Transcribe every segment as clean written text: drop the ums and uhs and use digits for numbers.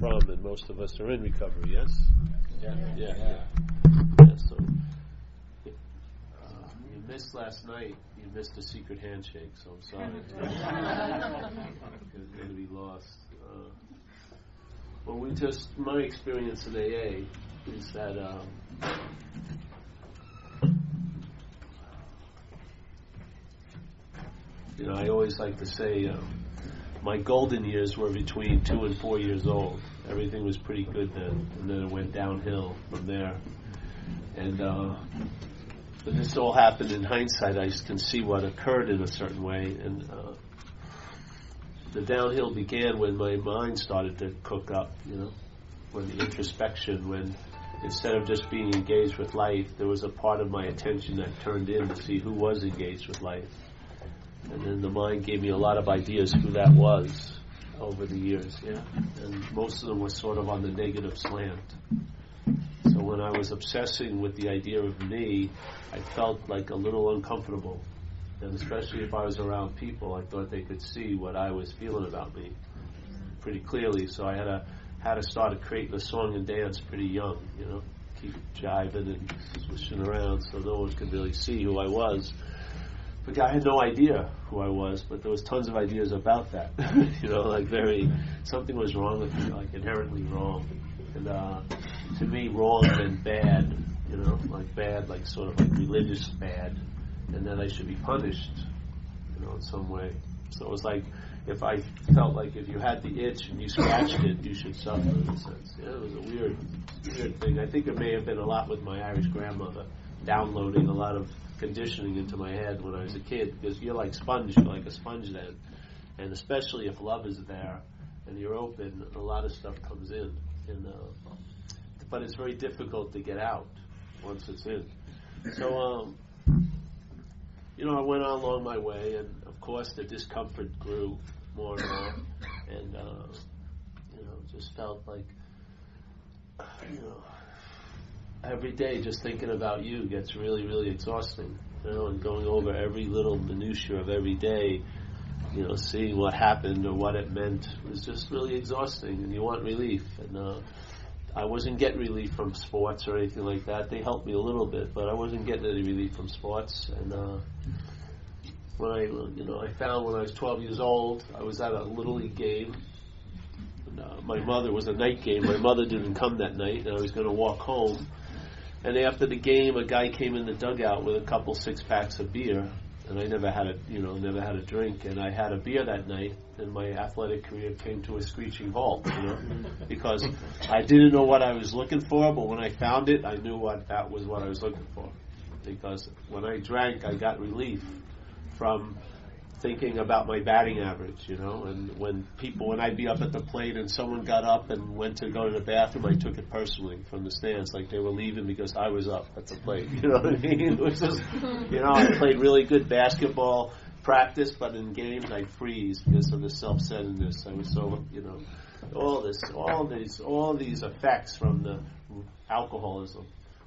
from, and most of us are in recovery, yes? Yeah. So, you missed last night, you missed a secret handshake, so I'm sorry. It's going to be lost. Well, my experience in AA is that, I always like to say, my golden years were between 2 and 4 years old. Everything was pretty good then, and then it went downhill from there. And when this all happened in hindsight, I can see what occurred in a certain way. And the downhill began when my mind started to cook up, when the introspection, when instead of just being engaged with life, there was a part of my attention that turned in to see who was engaged with life. And then the mind gave me a lot of ideas who that was over the years, and most of them were sort of on the negative slant. So when I was obsessing with the idea of me, I felt like a little uncomfortable. And especially if I was around people, I thought they could see what I was feeling about me pretty clearly. So I had to start creating a song and dance pretty young, keep jiving and swishing around so no one could really see who I was. But I had no idea who I was, but there was tons of ideas about that. Something was wrong with me, like inherently wrong. And to me, wrong meant bad, bad, like sort of like religious bad, and that I should be punished, in some way. So it was like, if I felt like if you had the itch and you scratched it, you should suffer in a sense. It was a weird thing. I think it may have been a lot with my Irish grandmother, downloading a lot of conditioning into my head when I was a kid, because you're like a sponge then, and especially if love is there and you're open, a lot of stuff comes in, but it's very difficult to get out once it's in. So I went on along my way, and of course the discomfort grew more and more, and just felt like every day just thinking about you gets really, really exhausting, and going over every little minutia of every day, seeing what happened or what it meant was just really exhausting, and you want relief. And I wasn't getting relief from sports or anything like that. They helped me a little bit, but I wasn't getting any relief from sports. And when I found when I was 12 years old, I was at a Little League game. My mother was a night game. My mother didn't come that night, and I was going to walk home. And after the game, a guy came in the dugout with a couple 6-packs of beer, and I never had a drink. And I had a beer that night, and my athletic career came to a screeching halt, because I didn't know what I was looking for, but when I found it, I knew that was what I was looking for. Because when I drank, I got relief from thinking about my batting average, and when I'd be up at the plate and someone got up and went to go to the bathroom, I took it personally from the stands, like they were leaving because I was up at the plate, you know what I mean? It was just, I played really good basketball practice, but in games I'd freeze because of the self-centeredness. I was so, all these effects from the alcoholism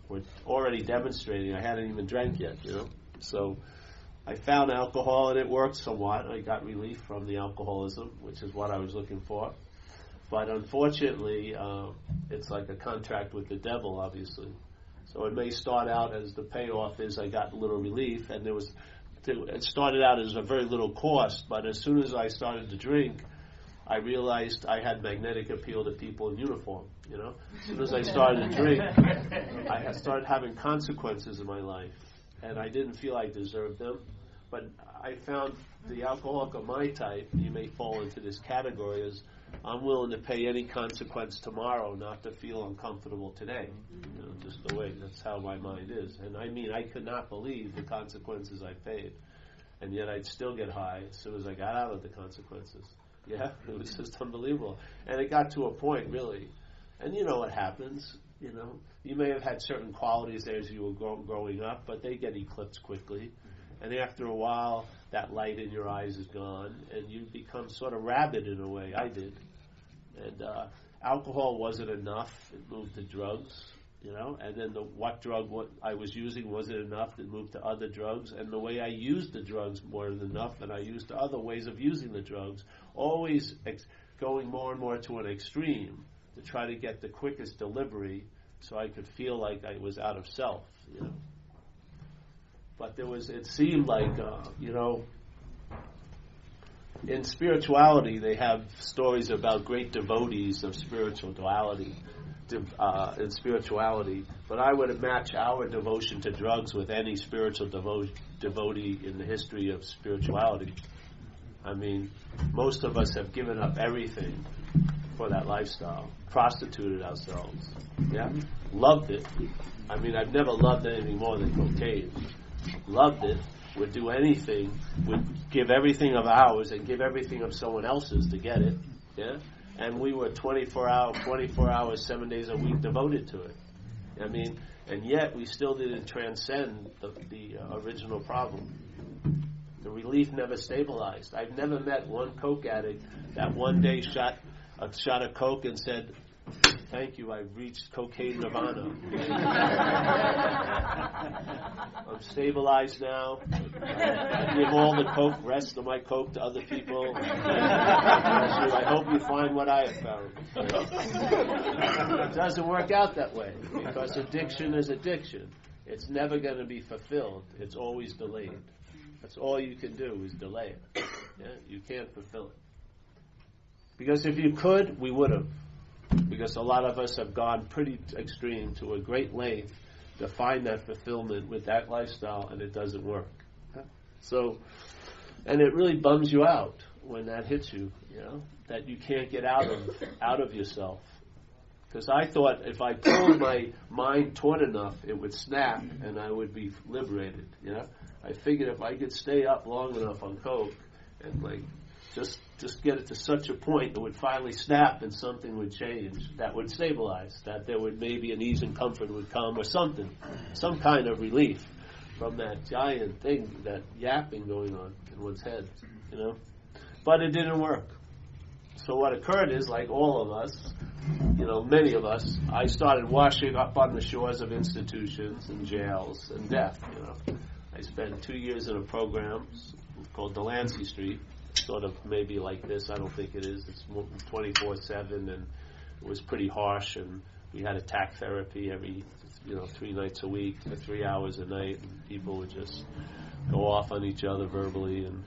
were already demonstrating. I hadn't even drank yet, so I found alcohol, and it worked somewhat. I got relief from the alcoholism, which is what I was looking for. But unfortunately, it's like a contract with the devil, obviously. So it may start out as the payoff is I got a little relief, and it started out as a very little cost, but as soon as I started to drink, I realized I had magnetic appeal to people in uniform, As soon as I started to drink, I started having consequences in my life, and I didn't feel I deserved them. But I found the alcoholic of my type, you may fall into this category, is I'm willing to pay any consequence tomorrow not to feel uncomfortable today. Just the way, that's how my mind is. And I could not believe the consequences I paid. And yet I'd still get high as soon as I got out of the consequences. Yeah, it was just unbelievable. And it got to a point, really. And you know what happens, You may have had certain qualities there as you were growing up, but they get eclipsed quickly. And after a while, that light in your eyes is gone, and you become sort of rabid in a way. I did. And alcohol wasn't enough. It moved to drugs, and then what I was using wasn't enough. It moved to other drugs, and the way I used the drugs more than enough, and I used other ways of using the drugs, always going more and more to an extreme, to try to get the quickest delivery so I could feel like I was out of self, you know. But it seemed like, you know, in spirituality they have stories about great devotees of spirituality, in spirituality, but I would match our devotion to drugs with any spiritual devotee in the history of spirituality. I mean, most of us have given up everything for that lifestyle, prostituted ourselves, yeah, loved it. I mean, I've never loved anything more than cocaine. Loved it, would do anything, would give everything of ours and give everything of someone else's to get it, yeah. And we were 24 hours, 7 days a week devoted to it. I mean, and yet we still didn't transcend the original problem. The relief never stabilized. I've never met one coke addict that one day shot a shot of coke and said, "Thank you, I've reached cocaine nirvana. I'm stabilized now. I give all the coke, rest of my coke to other people. I hope you find what I have found." It doesn't work out that way, because addiction is addiction. It's never going to be fulfilled. It's always delayed. That's all you can do is delay it. Yeah? You can't fulfill it. Because if you could, we would have. Because a lot of us have gone pretty extreme to a great length to find that fulfillment with that lifestyle, and it doesn't work. So, and it really bums you out when that hits you, you know, that you can't get out of yourself. Because I thought if I pulled my mind taut enough, it would snap and I would be liberated, you know. I figured if I could stay up long enough on coke and like just get it to such a point it would finally snap and something would change, that would stabilize, that there would maybe an ease and comfort would come or something, some kind of relief from that giant thing, that yapping going on in one's head, you know. But it didn't work. So what occurred is, like all of us, you know, many of us, I started washing up on the shores of institutions and jails and death, you know. I spent 2 years in a program called Delancey Street, sort of maybe like this. I don't think it is. It's 24/7, and it was pretty harsh, and we had attack therapy every, 3 nights a week for 3 hours a night, and people would just go off on each other verbally, and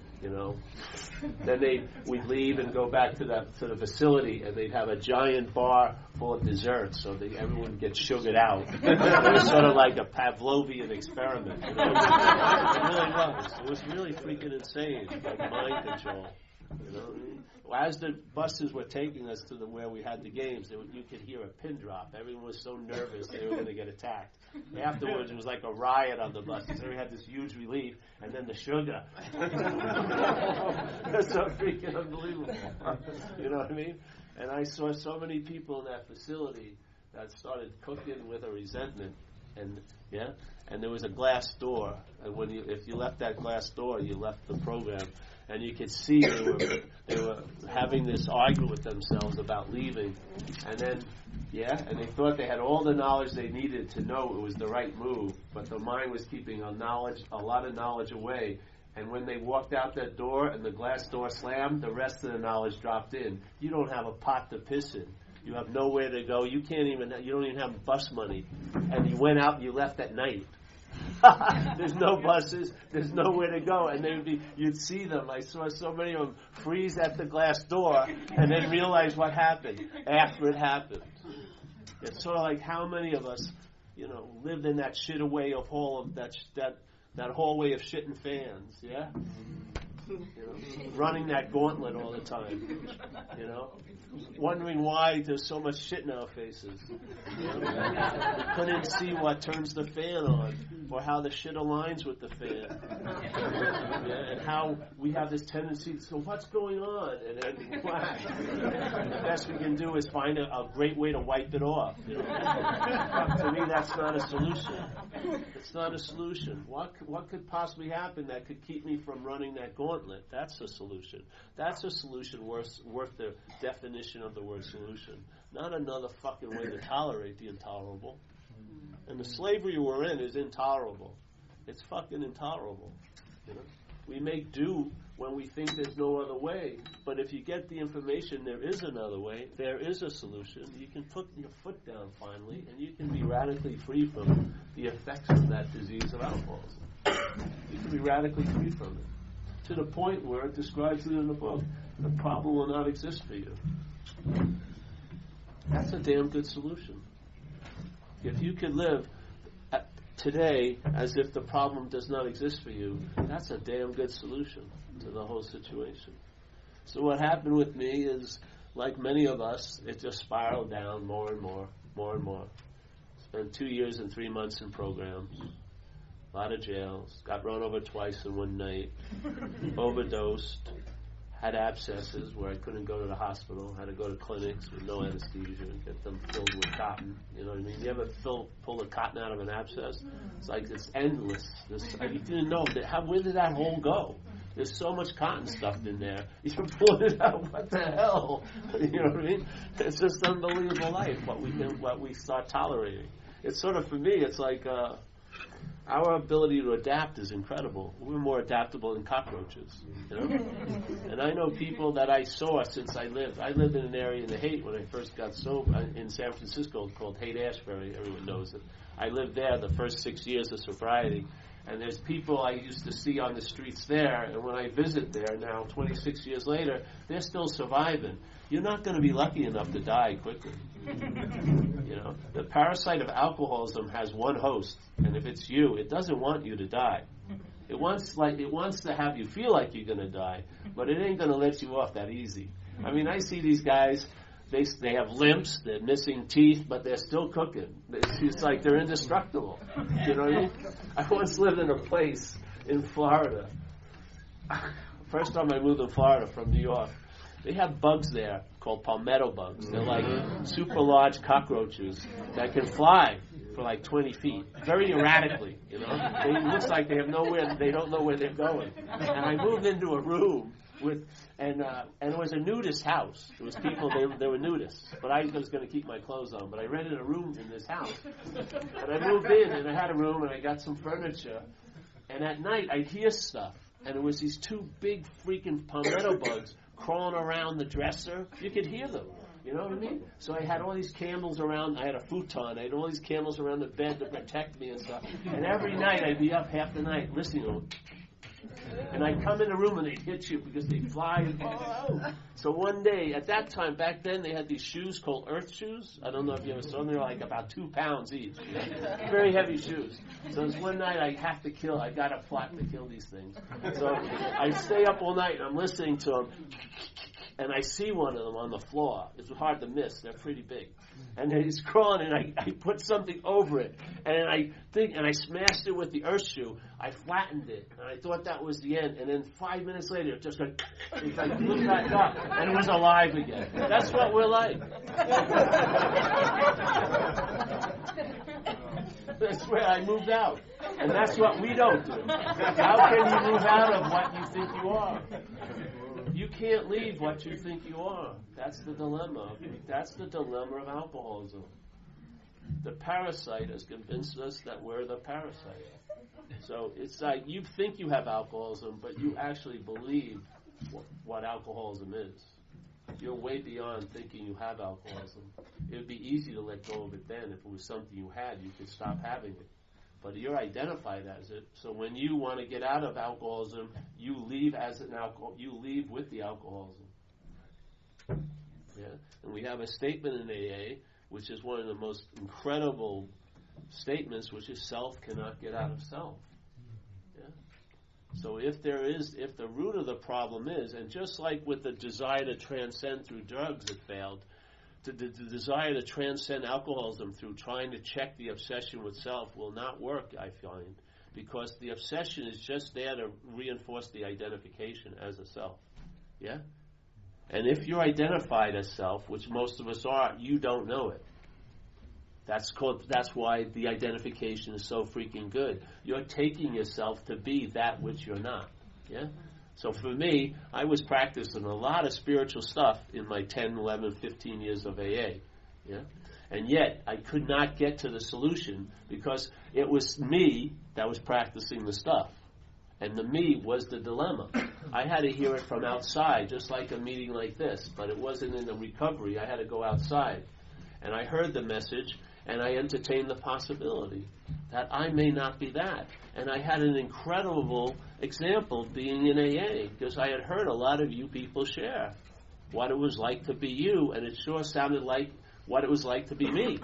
then we'd leave and go back to the facility, and they'd have a giant bar full of desserts, so everyone would get sugared out. It was sort of like a Pavlovian experiment. It really was. It was really freaking insane, like mind control. As the buses were taking us to where we had the games, you could hear a pin drop. Everyone was so nervous they were going to get attacked. Afterwards, it was like a riot on the buses. We had this huge relief, and then the sugar. That's so freaking unbelievable. You know what I mean? And I saw so many people in that facility that started cooking with a resentment, and there was a glass door, and if you left that glass door, you left the program. And you could see they were having this argument with themselves about leaving. And then, and they thought they had all the knowledge they needed to know it was the right move, but the mind was keeping a lot of knowledge away. And when they walked out that door and the glass door slammed, the rest of the knowledge dropped in. You don't have a pot to piss in. You have nowhere to go. You don't even have bus money. And you went out and you left at night. There's no buses, there's nowhere to go, and you'd see them. I saw so many of them freeze at the glass door and then realize what happened after it happened. It's sort of like how many of us, lived in that shit away of that hallway of shit and fans, yeah? Running that gauntlet all the time, wondering why there's so much shit in our faces. We couldn't see what turns the fan on, or how the shit aligns with the fan, and how we have this tendency to say, what's going on? And then whack. The best we can do is find a great way to wipe it off. To me, that's not a solution. It's not a solution. What could possibly happen that could keep me from running that gauntlet? That's a solution. That's a solution worth the definition of the word solution. Not another fucking way to tolerate the intolerable. And the slavery we're in is intolerable. It's fucking intolerable. We make do when we think there's no other way. But if you get the information there is another way, there is a solution, you can put your foot down finally, and you can be radically free from the effects of that disease of alcoholism. You can be radically free from it. To the point where it describes it in the book. The problem will not exist for you. That's a damn good solution. If you could live today as if the problem does not exist for you, that's a damn good solution to the whole situation. So what happened with me is, like many of us, it just spiraled down more and more. Spent 2 years and 3 months in programs, a lot of jails, got run over twice in one night, overdosed, had abscesses where I couldn't go to the hospital, had to go to clinics with no anesthesia and get them filled with cotton. You know what I mean? You ever pull the cotton out of an abscess? It's like it's endless. I didn't know. Where did that hole go? There's so much cotton stuffed in there. You can pull it out. What the hell? You know what I mean? It's just unbelievable life, what we start tolerating. It's sort of, for me, it's like our ability to adapt is incredible. We're more adaptable than cockroaches, you know? And I know people that I saw since I lived. I lived in an area in the Haight when I first got sober in San Francisco called Haight-Ashbury. Everyone knows it. I lived there the first 6 years of sobriety. And there's people I used to see on the streets there, and when I visit there now, 26 years later, they're still surviving. You're not going to be lucky enough to die quickly. You know, the parasite of alcoholism has one host, and if it's you, it doesn't want you to die. It wants to have you feel like you're going to die, but it ain't going to let you off that easy. I mean, I see these guys. They have limps, they're missing teeth, but they're still cooking. It's like they're indestructible. You know what I mean? I once lived in a place in Florida. First time I moved to Florida from New York, they have bugs there called palmetto bugs. They're like super large cockroaches that can fly for like 20 feet, very erratically, you know? It looks like they don't know where they're going. And I moved into a room and it was a nudist house. It was people, they were nudists. But I was going to keep my clothes on. But I rented a room in this house. And I moved in, and I had a room, and I got some furniture. And at night, I'd hear stuff. And it was these two big freaking palmetto bugs crawling around the dresser. You could hear them. You know what I mean? So I had all these candles around. I had a futon. I had all these candles around the bed to protect me and stuff. And every night, I'd be up half the night listening to them. And I'd come in the room and they'd hit you because they'd fly and fall out. So one day, at that time, back then, they had these shoes called earth shoes. I don't know if you ever saw them. They were like about 2 pounds each. You know? Very heavy shoes. So this one night, I got a plot to kill these things. So I stay up all night and I'm listening to them. And I see one of them on the floor. It's hard to miss. They're pretty big. And he's crawling, and I put something over it. And I smashed it with the earth shoe. I flattened it, and I thought that was the end. And then 5 minutes later, it just went, it like blew back up, and it was alive again. That's what we're like. That's where I moved out. And that's what we don't do. How can you move out of what you think you are? You can't leave what you think you are. That's the dilemma. That's the dilemma of alcoholism. The parasite has convinced us that we're the parasite. So it's like you think you have alcoholism, but you actually believe what alcoholism is. You're way beyond thinking you have alcoholism. It would be easy to let go of it then. If it was something you had, you could stop having it. But you're identified as it. So when you want to get out of alcoholism, you leave as an alcohol. You leave with the alcoholism. Yeah, and we have a statement in AA, which is one of the most incredible statements, which is self cannot get out of self. Yeah. So if the root of the problem is, and just like with the desire to transcend through drugs, it failed. The desire to transcend alcoholism through trying to check the obsession with self will not work, I find, because the obsession is just there to reinforce the identification as a self. Yeah? And if you're identified as self, which most of us are, you don't know it. That's why the identification is so freaking good. You're taking yourself to be that which you're not. Yeah? So for me, I was practicing a lot of spiritual stuff in my 10, 11, 15 years of AA. Yeah? And yet, I could not get to the solution because it was me that was practicing the stuff. And the me was the dilemma. I had to hear it from outside, just like a meeting like this, but it wasn't in the recovery. I had to go outside. And I heard the message, and I entertained the possibility that I may not be that. And I had an incredible example being in AA, because I had heard a lot of you people share what it was like to be you, and it sure sounded like what it was like to be me.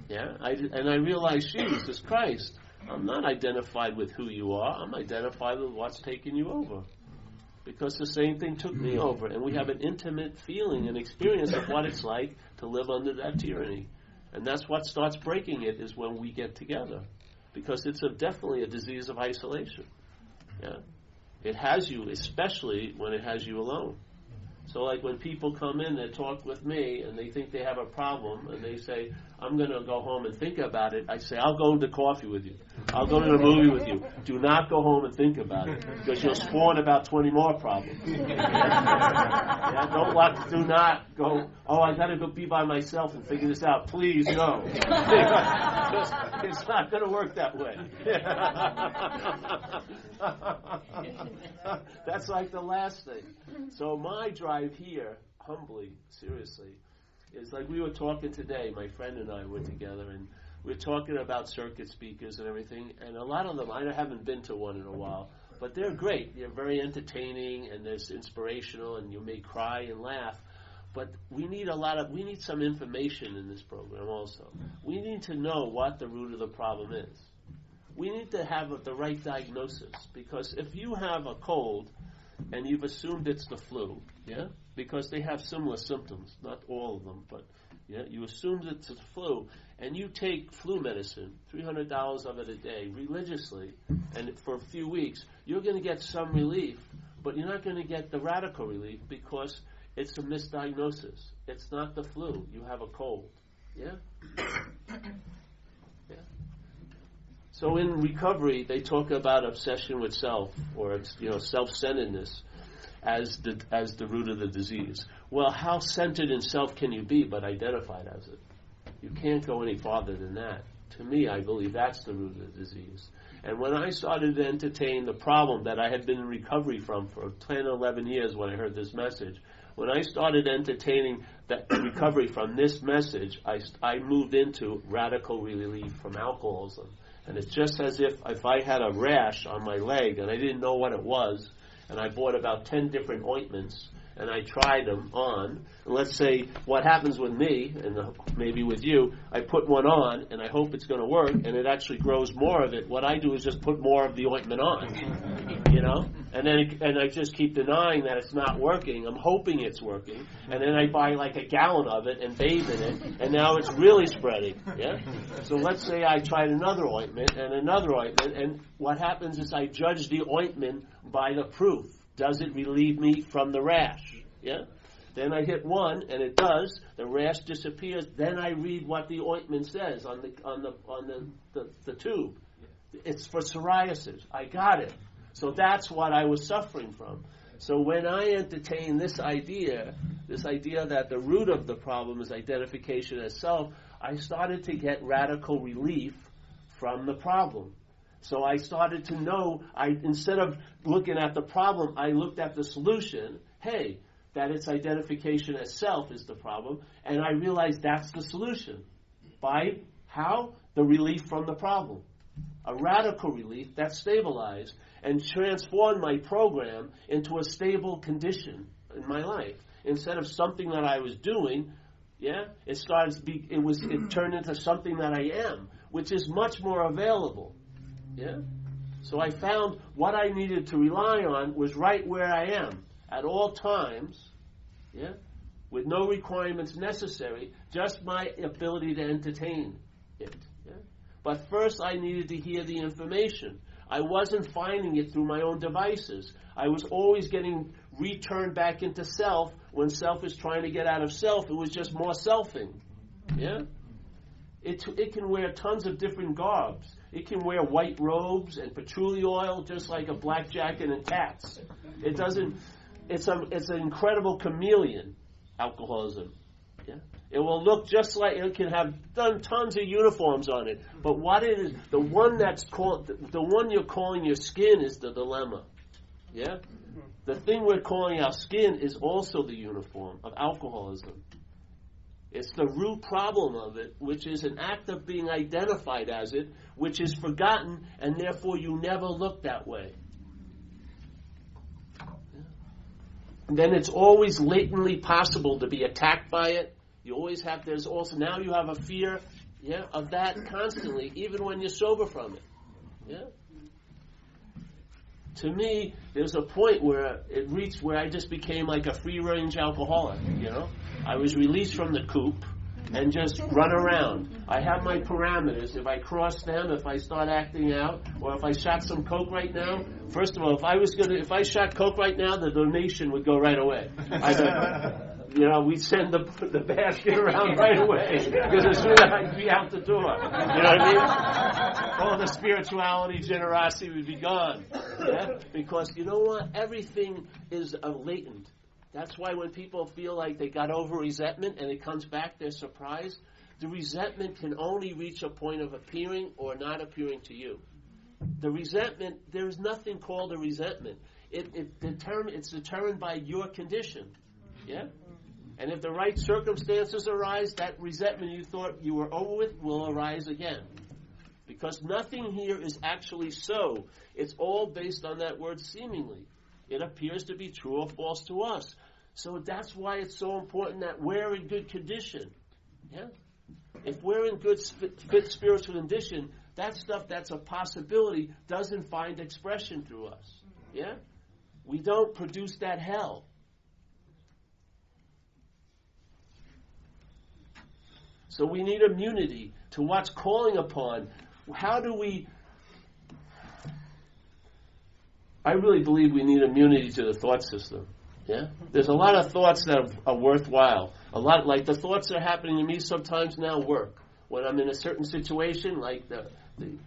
Yeah, and I realized, Jesus Christ, I'm not identified with who you are. I'm identified with what's taking you over. Because the same thing took me over. And we have an intimate feeling and experience of what it's like to live under that tyranny. And that's what starts breaking it, is when we get together. Because it's definitely a disease of isolation. Yeah, it has you, especially when it has you alone. So like when people come in and talk with me and they think they have a problem and they say, I'm going to go home and think about it, I say, I'll go to coffee with you. I'll go to the movie with you. Do not go home and think about it, because you'll spawn about 20 more problems. Yeah, do not go, I got to go be by myself and figure this out. Please, no. It's not going to work that way. That's like the last thing. So my drive here, humbly, seriously, is like we were talking today, my friend and I were together, and we were talking about circuit speakers and everything, and a lot of them, I haven't been to one in a while, but they're great. They're very entertaining, and they're inspirational, and you may cry and laugh. But we need some information in this program also. We need to know what the root of the problem is. We need to have the right diagnosis, because if you have a cold and you've assumed it's the flu, yeah, because they have similar symptoms, not all of them, but yeah, you assume it's the flu, and you take flu medicine, $300 of it a day, religiously, and for a few weeks, you're going to get some relief, but you're not going to get the radical relief, because it's a misdiagnosis. It's not the flu. You have a cold. Yeah? Yeah. So in recovery, they talk about obsession with self, or self-centeredness, as the root of the disease. Well, how centered in self can you be but identified as it? You can't go any farther than that. To me, I believe that's the root of the disease. And when I started to entertain the problem that I had been in recovery from for 10 or 11 years when I heard this message, when I started entertaining that recovery from this message, I moved into radical relief from alcoholism. And it's just as if I had a rash on my leg and I didn't know what it was, and I bought about 10 different ointments, and I tried them on. And let's say what happens with me, and maybe with you, I put one on, and I hope it's going to work, and it actually grows more of it. What I do is just put more of the ointment on, and I just keep denying that it's not working. I'm hoping it's working, and then I buy like a gallon of it and bathe in it, and now it's really spreading. Yeah. So let's say I tried another ointment, and what happens is I judge the ointment by the proof. Does it relieve me from the rash? Yeah? Then I hit one, and it does. The rash disappears. Then I read what the ointment says on the tube. It's for psoriasis. I got it. So that's what I was suffering from. So when I entertain this idea that the root of the problem is identification as self, I started to get radical relief from the problem. So I started to know, instead of looking at the problem, I looked at the solution. Hey, that it's identification as self is the problem. And I realized that's the solution. By how? The relief from the problem. A radical relief that stabilized and transformed my program into a stable condition in my life. Instead of something that I was doing, it turned into something that I am, which is much more available. Yeah? So I found what I needed to rely on was right where I am at all times, with no requirements necessary, just my ability to entertain it. Yeah? But first I needed to hear the information. I wasn't finding it through my own devices. I was always getting returned back into self when self is trying to get out of self. It was just more selfing. Yeah? It can wear tons of different garbs. It can wear white robes and patchouli oil just like a black jacket and tats. It's an incredible chameleon, alcoholism. Yeah? It will look just like, it can have done tons of uniforms on it. But what it is, the one you're calling your skin is the dilemma. Yeah? The thing we're calling our skin is also the uniform of alcoholism. It's the root problem of it, which is an act of being identified as it, which is forgotten, and therefore you never look that way. And then it's always latently possible to be attacked by it. You always have, there's also, now you have a fear, of that constantly, even when you're sober from it. Yeah? To me, there's a point where it reached where I just became like a free-range alcoholic, I was released from the coop and just run around. I have my parameters. If I cross them, if I start acting out, or if I shot some coke right now, first of all, if I shot coke right now, the donation would go right away. We'd send the basket around right away, because as soon as I'd be out the door, you know what I mean? All the spirituality, generosity would be gone. Yeah? Because you know what? Everything is latent. That's why when people feel like they got over resentment and it comes back, they're surprised. The resentment can only reach a point of appearing or not appearing to you. The resentment, there's nothing called a resentment. It's determined by your condition. Yeah? And if the right circumstances arise, that resentment you thought you were over with will arise again. Because nothing here is actually so. It's all based on that word seemingly. It appears to be true or false to us. So that's why it's so important that we're in good condition. Yeah? If we're in good fit spiritual condition, that stuff that's a possibility doesn't find expression through us. Yeah? We don't produce that hell. So we need immunity to what's calling upon. How do we... I really believe we need immunity to the thought system. Yeah? There's a lot of thoughts that are worthwhile. A lot, like the thoughts that are happening to me sometimes now work. When I'm in a certain situation, like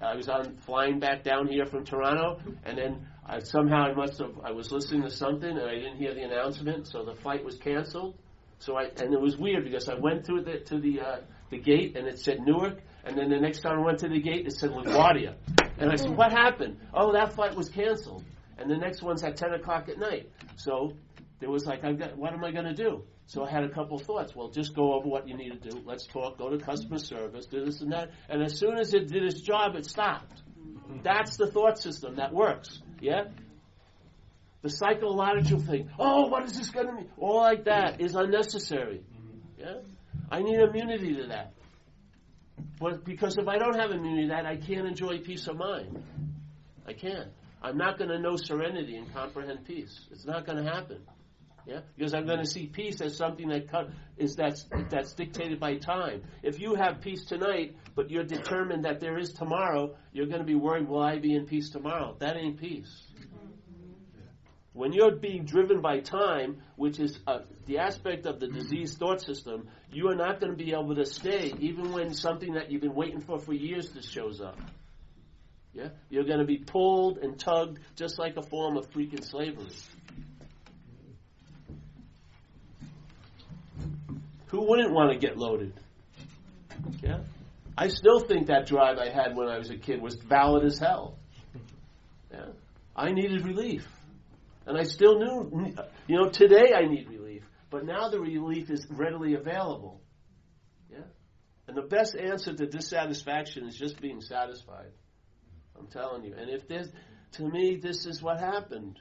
I was flying back down here from Toronto, and then I was listening to something and I didn't hear the announcement, so the flight was canceled. And it was weird because I went to the gate and it said Newark, and then the next time I went to the gate it said LaGuardia. And I said, what happened? Oh, that flight was canceled. And the next one's at 10 o'clock at night. So there was like, what am I going to do? So I had a couple of thoughts. Well, just go over what you need to do. Let's talk, go to customer service, do this and that. And as soon as it did its job, it stopped. That's the thought system that works. Yeah? The psychological thing, what is this going to mean? All like that is unnecessary. Yeah? I need immunity to that. But because if I don't have immunity to that, I can't enjoy peace of mind. I can't. I'm not going to know serenity and comprehend peace. It's not going to happen. Yeah? Because I'm going to see peace as something that's dictated by time. If you have peace tonight, but you're determined that there is tomorrow, you're going to be worried, will I be in peace tomorrow? That ain't peace. When you're being driven by time, which is the aspect of the diseased thought system, you are not going to be able to stay, even when something that you've been waiting for years just shows up. Yeah? You're going to be pulled and tugged just like a form of freaking slavery. Who wouldn't want to get loaded? Yeah? I still think that drive I had when I was a kid was valid as hell. Yeah? I needed relief. And I still knew, today I need relief. But now the relief is readily available. Yeah? And the best answer to dissatisfaction is just being satisfied. I'm telling you. And to me, this is what happened.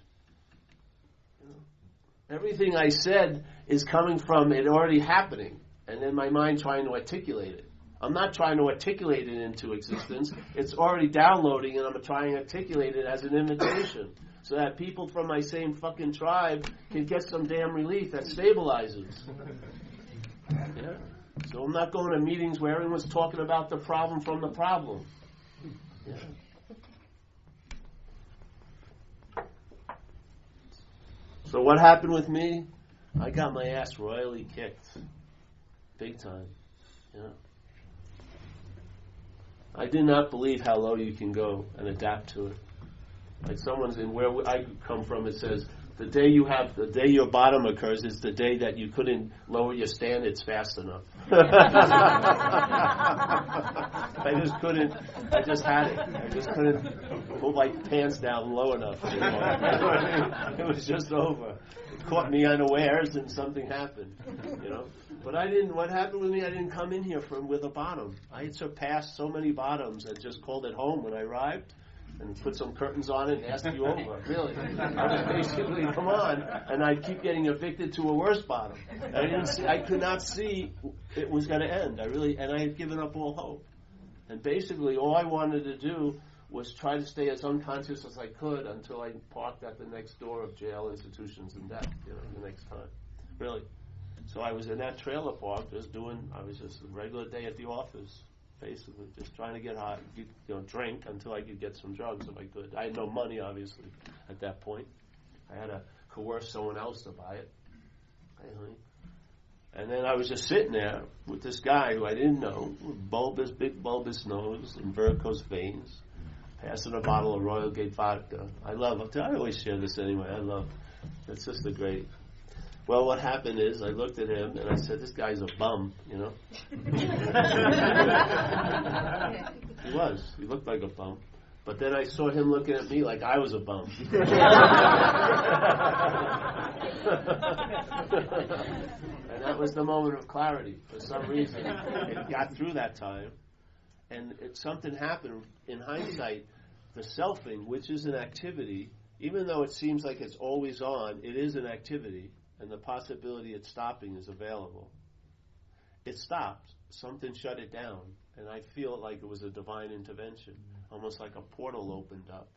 Everything I said is coming from it already happening. And then my mind trying to articulate it. I'm not trying to articulate it into existence. It's already downloading and I'm trying to articulate it as an invitation. So that people from my same fucking tribe can get some damn relief that stabilizes. Yeah? So I'm not going to meetings where everyone's talking about the problem from the problem. Yeah. So what happened with me? I got my ass royally kicked. Big time. Yeah. I did not believe how low you can go and adapt to it. Like someone's in where I come from, it says the day your bottom occurs is the day that you couldn't lower your standards fast enough. I just had it. I just couldn't pull my pants down low enough anymore. It was just over. It caught me unawares and something happened, But what happened with me, I didn't come in here with a bottom. I had surpassed so many bottoms and just called it home when I arrived and put some curtains on it and asked you over. Really. I was basically, come on. And I'd keep getting evicted to a worse bottom. I could not see it was going to end. And I had given up all hope. And basically, all I wanted to do was try to stay as unconscious as I could until I parked at the next door of jail, institutions, and death, the next time. Really. So I was in that trailer park I was just a regular day at the office, basically, just trying to get high, drink until I could get some drugs if I could. I had no money, obviously, at that point. I had to coerce someone else to buy it. And then I was just sitting there with this guy who I didn't know, with big bulbous nose and varicose veins, passing a bottle of Royal Gate vodka. I love it. I always share this anyway. It's just a great. Well, what happened is I looked at him and I said, this guy's a bum, He was. He looked like a bum. But then I saw him looking at me like I was a bum. And that was the moment of clarity. For some reason, it got through that time. And something happened. In hindsight, the selfing, which is an activity, even though it seems like it's always on, it is an activity. And the possibility of stopping is available. It stopped. Something shut it down. And I feel like it was a divine intervention. Almost like a portal opened up.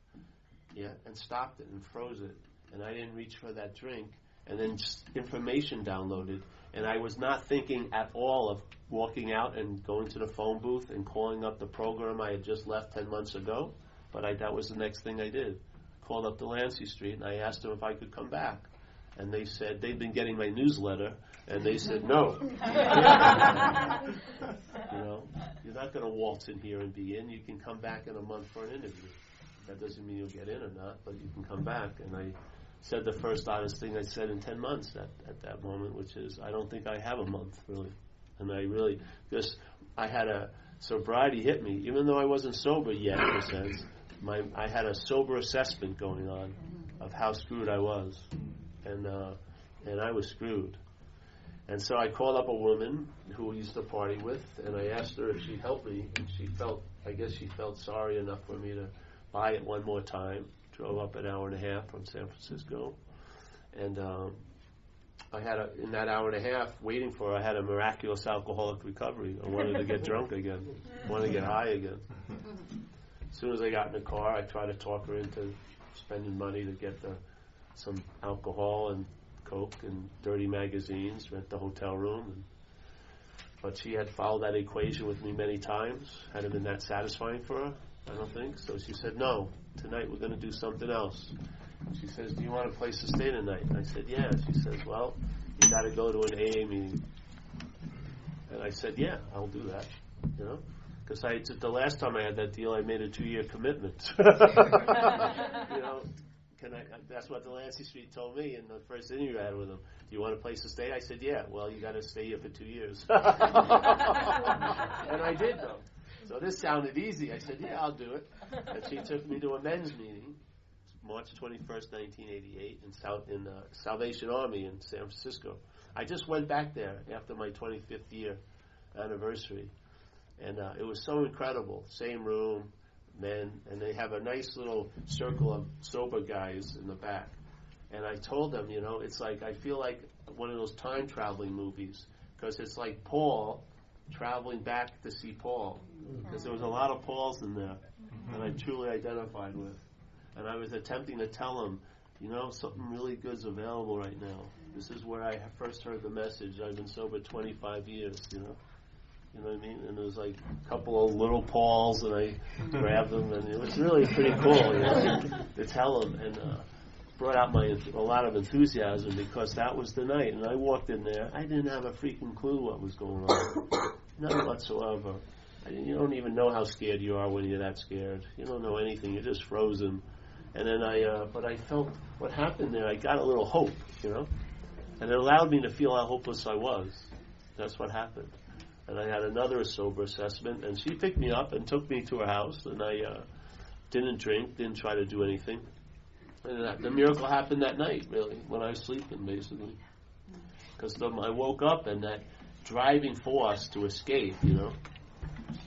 And stopped it and froze it. And I didn't reach for that drink. And then just information downloaded. And I was not thinking at all of walking out and going to the phone booth and calling up the program I had just left 10 months ago. But that was the next thing I did. Called up Delancey Street and I asked them if I could come back. And they said, they'd been getting my newsletter, and they said, no. You're not going to waltz in here and be in. You can come back in a month for an interview. That doesn't mean you'll get in or not, but you can come back. And I said the first honest thing I said in 10 months at that moment, which is, I don't think I have a month, really. And I really, I had a sobriety hit me, even though I wasn't sober yet, in a sense. I had a sober assessment going on of how screwed I was. And I was screwed. And so I called up a woman who I used to party with, and I asked her if she'd help me. And she felt sorry enough for me to buy it one more time. Drove up an hour and a half from San Francisco. And in that hour and a half waiting for her, I had a miraculous alcoholic recovery. I wanted to get drunk again. I wanted to get high again. As soon as I got in the car, I tried to talk her into spending money to get some alcohol and Coke and dirty magazines, rent the hotel room. But she had followed that equation with me many times. Hadn't been that satisfying for her, I don't think. So she said, no, tonight we're going to do something else. She says, do you want a place to stay tonight? And I said, yeah. She says, well, you got to go to an AA meeting. And I said, yeah, I'll do that, Because the last time I had that deal, I made a 2-year commitment. That's what Delancey Street told me in the first interview I had with him. Do you want a place to stay? I said, yeah. Well, you got to stay here for 2 years. And I did, though. So this sounded easy. I said, yeah, I'll do it. And she took me to a men's meeting, March 21st, 1988, in Salvation Army in San Francisco. I just went back there after my 25th year anniversary. And it was so incredible. Same room. Men, and they have a nice little circle of sober guys in the back. And I told them, it's like, I feel like one of those time traveling movies, because it's like Paul traveling back to see Paul, because there was a lot of Pauls in there that I truly identified with. And I was attempting to tell them, something really good's available right now. This is where I first heard the message. I've been sober 25 years, You know what I mean? And it was like a couple of little Pauls, and I grabbed them, and it was really pretty cool, to tell them, and brought out a lot of enthusiasm, because that was the night. And I walked in there, I didn't have a freaking clue what was going on, none whatsoever. You don't even know how scared you are when you're that scared. You don't know anything. You're just frozen, And then but I felt what happened there. I got a little hope, and it allowed me to feel how hopeless I was. That's what happened. And I had another sober assessment, and she picked me up and took me to her house, and I didn't drink, didn't try to do anything. And the miracle happened that night, really, when I was sleeping, basically. Because I woke up, and that driving force to escape,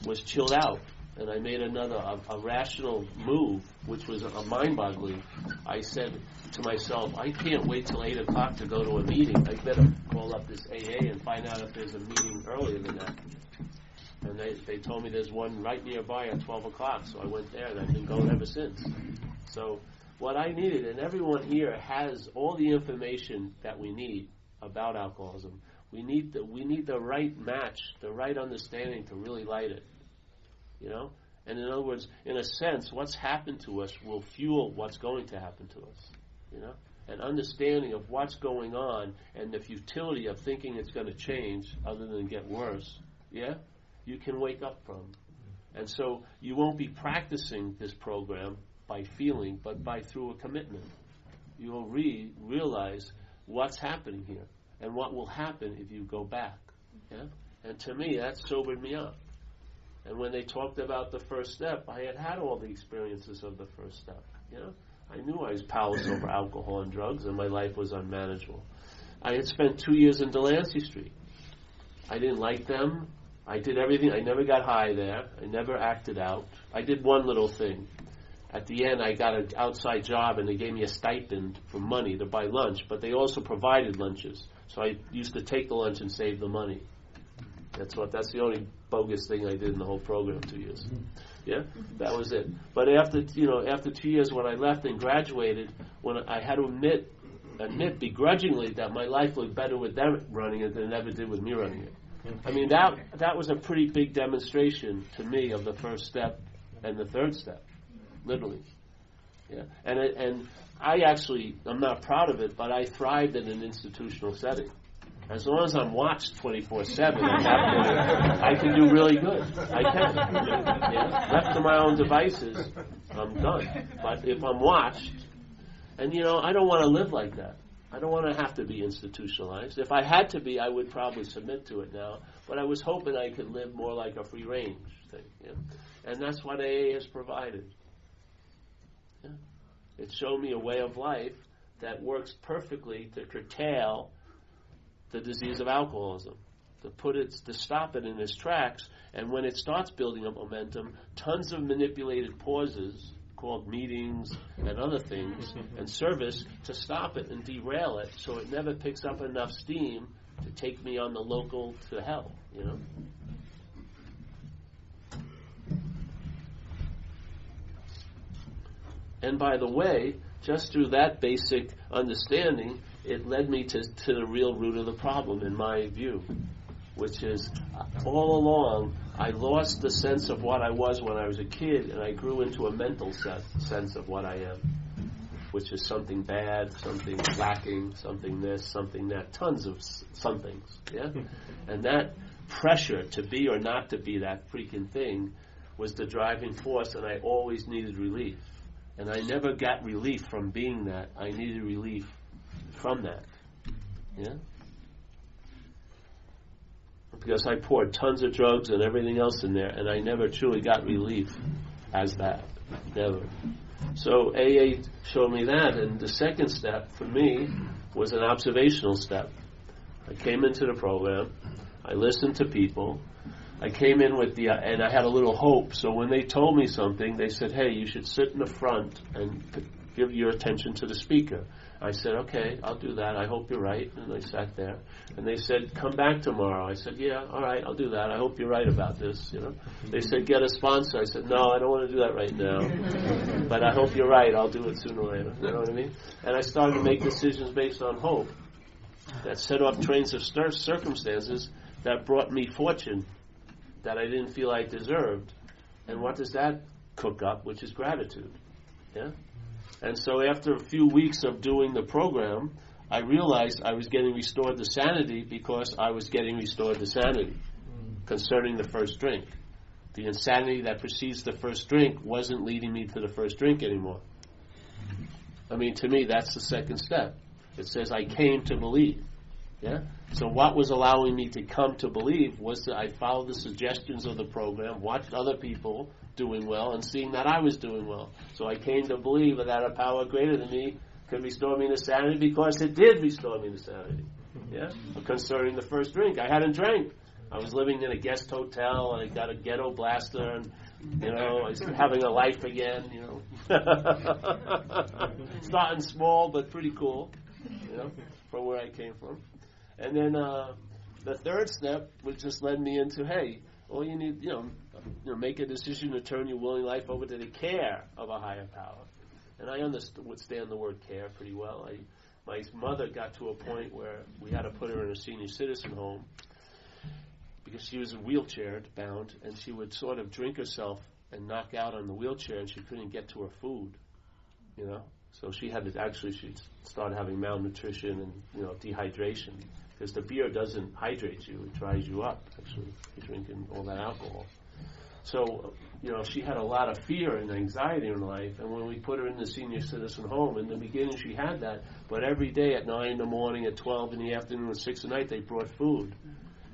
was chilled out. And I made a rational move, which was a mind-boggling. I said to myself, I can't wait till 8 o'clock to go to a meeting. I better call up this AA and find out if there's a meeting earlier than that. And they told me there's one right nearby at 12 o'clock, so I went there, and I've been going ever since. So what I needed, and everyone here has all the information that we need about alcoholism. We need the right match, the right understanding to really light it. And in other words, in a sense, what's happened to us will fuel what's going to happen to us. An understanding of what's going on and the futility of thinking it's going to change other than get worse, you can wake up from. And so you won't be practicing this program by feeling, but through a commitment. You will realize what's happening here and what will happen if you go back. And to me, that sobered me up. And when they talked about the first step, I had all the experiences of the first step. I knew I was powerless over alcohol and drugs, and my life was unmanageable. I had spent 2 years in Delancey Street. I didn't like them. I did everything. I never got high there. I never acted out. I did one little thing. At the end, I got an outside job, and they gave me a stipend for money to buy lunch, but they also provided lunches. So I used to take the lunch and save the money. That's the only bogus thing I did in the whole program, 2 years. That was it. But after 2 years when I left and graduated, when I had to admit begrudgingly that my life looked better with them running it than it ever did with me running it. I mean, that was a pretty big demonstration to me of the first step and the third step, literally. And I'm not proud of it, but I thrived in an institutional setting. As long as I'm watched 24/7, I can do really good. I can. Left to my own devices, I'm done. But if I'm watched, and I don't want to live like that. I don't want to have to be institutionalized. If I had to be, I would probably submit to it now. But I was hoping I could live more like a free range thing. And that's what AA has provided. It showed me a way of life that works perfectly to curtail the disease of alcoholism, to stop it in its tracks, and when it starts building up momentum, tons of manipulated pauses called meetings and other things and service to stop it and derail it so it never picks up enough steam to take me on the local to hell, And by the way, just through that basic understanding, it led me to the real root of the problem, in my view, which is all along I lost the sense of what I was when I was a kid, and I grew into a mental sense of what I am, which is something bad, something lacking, something this, something that, tons of somethings, And that pressure to be or not to be that freaking thing was the driving force, and I always needed relief. And I never got relief from being that. I needed relief from that. Because I poured tons of drugs and everything else in there, and I never truly got relief as that. Never. So AA showed me that, and the second step for me was an observational step. I came into the program, I listened to people, I came in and I had a little hope, so when they told me something, they said, hey, you should sit in the front and give your attention to the speaker. I said, okay, I'll do that. I hope you're right. And I sat there. And they said, come back tomorrow. I said, yeah, all right, I'll do that. I hope you're right about this. They said, get a sponsor. I said, no, I don't want to do that right now. But I hope you're right. I'll do it sooner or later. You know what I mean? And I started to make decisions based on hope that set off trains of circumstances that brought me fortune that I didn't feel I deserved. And what does that cook up? Which is gratitude. And so after a few weeks of doing the program, I realized I was getting restored to sanity because I was getting restored to sanity concerning the first drink. The insanity that precedes the first drink wasn't leading me to the first drink anymore. I mean, to me, that's the second step. It says, I came to believe. Yeah? So what was allowing me to come to believe was that I followed the suggestions of the program, watched other people doing well, and seeing that I was doing well. So I came to believe that a power greater than me could restore me to sanity, because it did restore me to sanity. Yeah? Concerning the first drink, I hadn't drank. I was living in a guest hotel, and I got a ghetto blaster, and I was having a life again, Starting small, but pretty cool, from where I came from. And then the third step was just led me into, hey, all you need, make a decision to turn your willing life over to the care of a higher power. And I understand the word care pretty well. My mother got to a point where we had to put her in a senior citizen home because she was wheelchair bound, and she would sort of drink herself and knock out on the wheelchair, and she couldn't get to her food, So she started having malnutrition and, dehydration, because the beer doesn't hydrate you, it dries you up, actually, you're drinking all that alcohol. So, she had a lot of fear and anxiety in her life, and when we put her in the senior citizen home, in the beginning she had that, but every day at 9 in the morning, at 12 in the afternoon, at 6 at night, they brought food.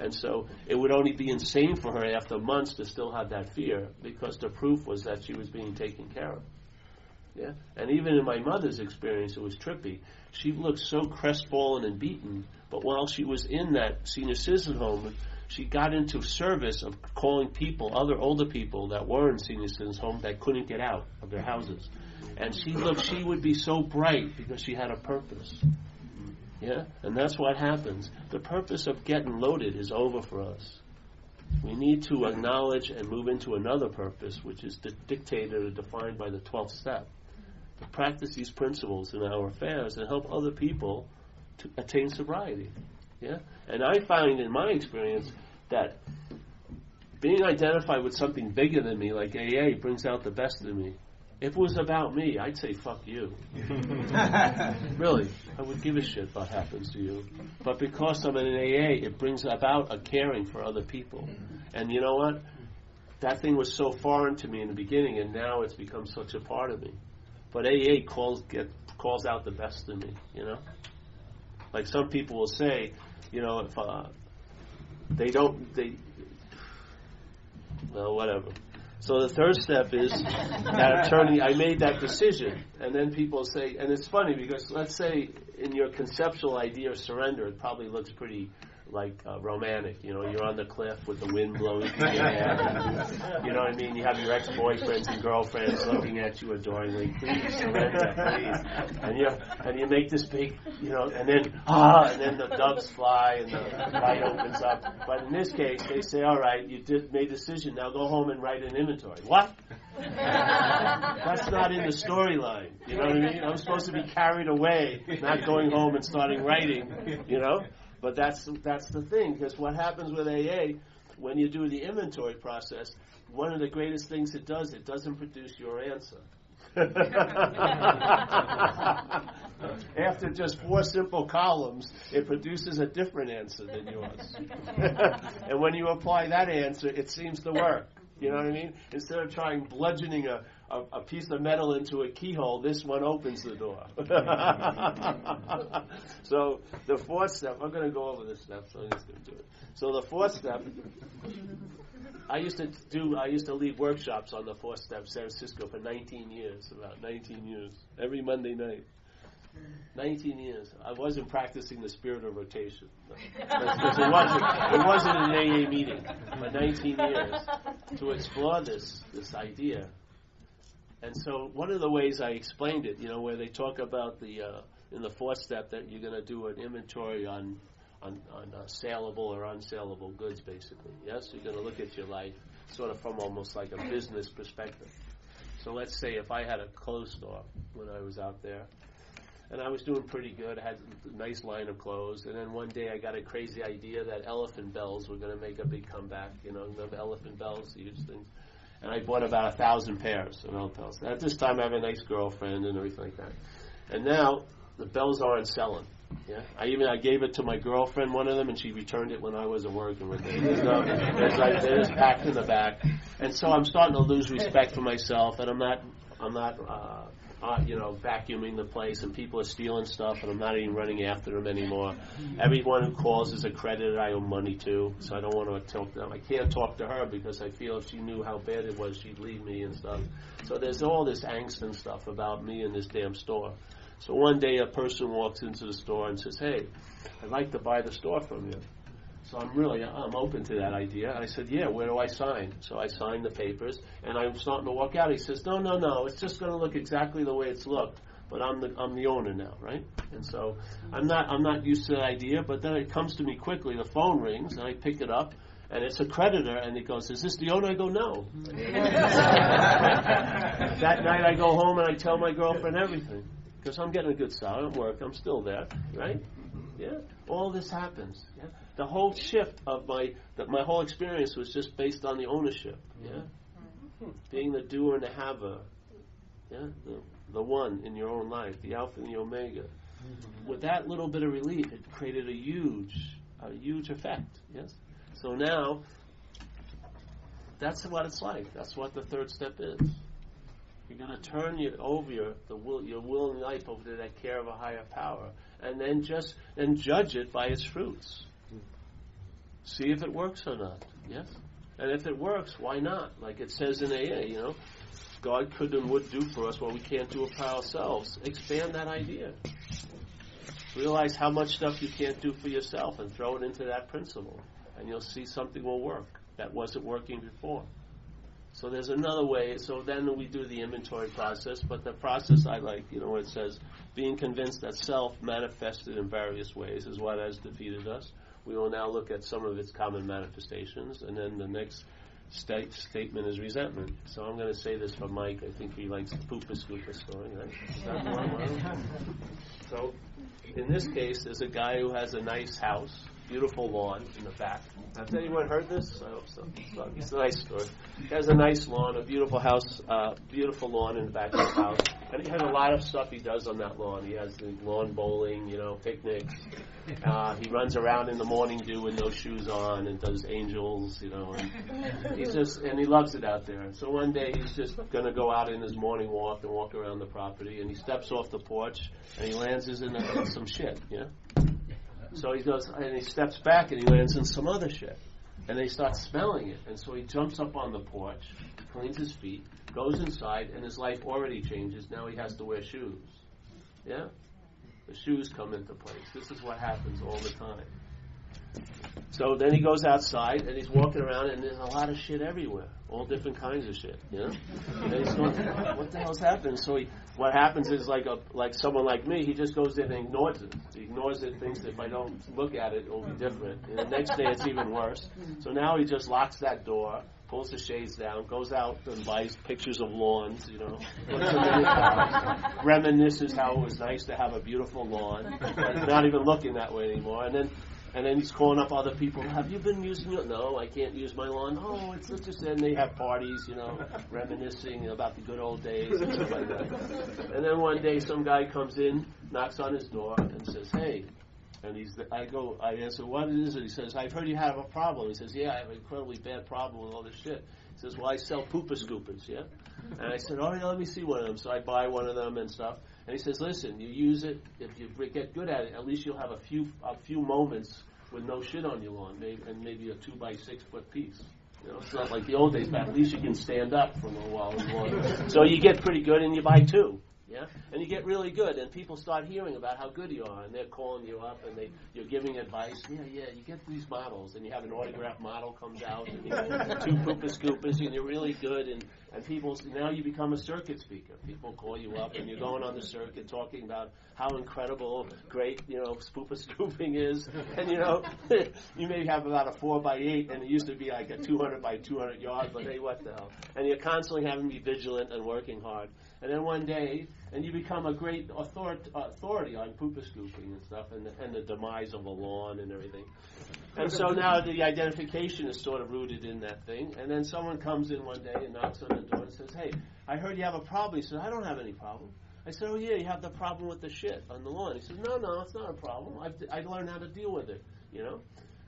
And so it would only be insane for her after months to still have that fear, because the proof was that she was being taken care of. Yeah? And even in my mother's experience, it was trippy. She looked so crestfallen and beaten, but while she was in that senior citizen home, she got into service of calling people, other older people that were in senior citizens home that couldn't get out of their houses. And she would be so bright because she had a purpose. Yeah? And that's what happens. The purpose of getting loaded is over for us. We need to acknowledge and move into another purpose, which is dictated or defined by the 12th step. To practice these principles in our affairs and help other people to attain sobriety. Yeah? And I find in my experience that being identified with something bigger than me, like AA, brings out the best in me. If it was about me, I'd say, fuck you. Really, I would give a shit what happens to you. But because I'm in an AA, it brings about a caring for other people. And you know what? That thing was so foreign to me in the beginning, and now it's become such a part of me. But AA calls out the best in me, Like some people will say, if whatever. So the third step is that attorney, I made that decision. And then people say, and it's funny because let's say in your conceptual idea of surrender, it probably looks pretty romantic. You're on the cliff with the wind blowing through your hair. You know what I mean? You have your ex-boyfriends and girlfriends looking at you adoringly. Please surrender, please. And you make this big, and then the doves fly and the light opens up. But in this case, they say, all right, you made a decision. Now go home and write an inventory. What? That's not in the storyline. You know what I mean? I'm supposed to be carried away, not going home and starting writing. But that's the thing, because what happens with AA, when you do the inventory process, one of the greatest things it does, it doesn't produce your answer. After just 4 simple columns, it produces a different answer than yours. And when you apply that answer, it seems to work. You know what I mean? Instead of trying bludgeoning a piece of metal into a keyhole, this one opens the door. So the fourth step, I'm going to go over this step, so I'm just going to do it. So the fourth step, I used to lead workshops on the fourth step, San Francisco, for 19 years, about 19 years, every Monday night. 19 years. I wasn't practicing the spirit of rotation. Because it wasn't an AA meeting. But 19 years to explore this idea. And so one of the ways I explained it, where they talk about in the fourth step that you're going to do an inventory on saleable or unsaleable goods, basically. Yes, you're going to look at your life sort of from almost like a business perspective. So let's say if I had a clothes store when I was out there, and I was doing pretty good. I had a nice line of clothes. And then one day I got a crazy idea that elephant bells were going to make a big comeback. Remember elephant bells, the huge things? And I bought about 1,000 pairs of elephant bells. At this time I have a nice girlfriend and everything like that. And now the bells aren't selling. Yeah, I gave it to my girlfriend, one of them, and she returned it when I wasn't working with it. They're just packed in the back. And so I'm starting to lose respect for myself, and I'm not vacuuming the place, and people are stealing stuff, and I'm not even running after them anymore. Everyone who calls is a creditor I owe money to, so I don't want to talk to them. I can't talk to her because I feel if she knew how bad it was, she'd leave me and stuff. So there's all this angst and stuff about me in this damn store. So one day a person walks into the store and says, "Hey, I'd like to buy the store from you." So I'm open to that idea. I said, "Yeah, where do I sign?" So I signed the papers, and I'm starting to walk out. He says, No, it's just going to look exactly the way it's looked, but I'm the owner now, right?" And so I'm not used to that idea, but then it comes to me quickly. The phone rings, and I pick it up, and it's a creditor, and he goes, "Is this the owner?" I go, "No." That night I go home and I tell my girlfriend everything, because I'm getting a good salary at work. I'm still there, right? Yeah, all this happens. Yeah, the whole shift of my whole experience was just based on the ownership. Yeah, being the doer and the haver. Yeah, the one in your own life, the Alpha and the Omega. With that little bit of relief, it created a huge effect. Yes. So now, that's what it's like. That's what the third step is. You're going to turn your will and life over to that care of a higher power, and then judge it by its fruits. See if it works or not. Yes, and if it works, why not? Like it says in AA, God could and would do for us what we can't do for ourselves. Expand that idea. Realize how much stuff you can't do for yourself, and throw it into that principle, and you'll see something will work that wasn't working before. So there's another way. So then we do the inventory process, but the process I like, where it says, being convinced that self manifested in various ways is what has defeated us. We will now look at some of its common manifestations, and then the next statement is resentment. So I'm going to say this for Mike. I think he likes the Poopa Scoopa story, right? Is that the one? So in this case, there's a guy who has a nice house, beautiful lawn in the back. Has anyone heard this? I hope so. It's a nice story. He has a nice lawn, a beautiful house, beautiful lawn in the back of his house. And he has a lot of stuff he does on that lawn. He has the lawn bowling, picnics. He runs around in the morning dew with no shoes on and does angels, and he loves it out there. So one day he's just going to go out in his morning walk and walk around the property, and he steps off the porch and he lands in some shit, So he goes, and he steps back and he lands in some other shit. And they start smelling it. And so he jumps up on the porch, cleans his feet, goes inside, and his life already changes. Now he has to wear shoes. Yeah? The shoes come into place. This is what happens all the time. So then he goes outside and he's walking around and there's a lot of shit everywhere. All different kinds of shit, And he's going, what the hell's happening? So what happens is like someone like me, he just goes in and ignores it. He ignores it, thinks if I don't look at it, it'll be different. And the next day it's even worse. So now he just locks that door, pulls the shades down, goes out and buys pictures of lawns, puts them in his house, reminisces how it was nice to have a beautiful lawn, not even looking that way anymore. And then he's calling up other people. Have you been using it? No, I can't use my lawn. Oh, it's just. And they have parties, reminiscing about the good old days and stuff like that. And then one day, some guy comes in, knocks on his door, and says, "Hey." And I answer, "What is it?" He says, "I've heard you have a problem." He says, "Yeah, I have an incredibly bad problem with all this shit." He says, "Well, I sell Poopa Scoopas, yeah?" And I said, "Oh, yeah, let me see one of them." So I buy one of them and stuff. And he says, "Listen, you use it. If you get good at it, at least you'll have a few moments with no shit on your lawn, maybe a 2x6 foot piece. It's not like the old days, but at least you can stand up for a little while in the lawn. So you get pretty good, and you buy two." Yeah, and you get really good, and people start hearing about how good you are, and they're calling you up, and you're giving advice. Yeah, you get these models, and you have an autographed model comes out, and you have 2 Poopa Scoopas, and you're really good, and people, now you become a circuit speaker. People call you up, and you're going on the circuit talking about how incredible, great, Poopa Scooping is, and you may have about a 4x8, and it used to be like a 200 by 200 yard, but hey, what the hell? And you're constantly having to be vigilant and working hard. And then one day, and you become a great authority on Poopa Scooping and stuff, and the demise of a lawn and everything. And so now the identification is sort of rooted in that thing. And then someone comes in one day and knocks on the door and says, "Hey, I heard you have a problem." He said, "I don't have any problem." I said, "Oh yeah, you have the problem with the shit on the lawn." He said, No, it's not a problem. I learned how to deal with it,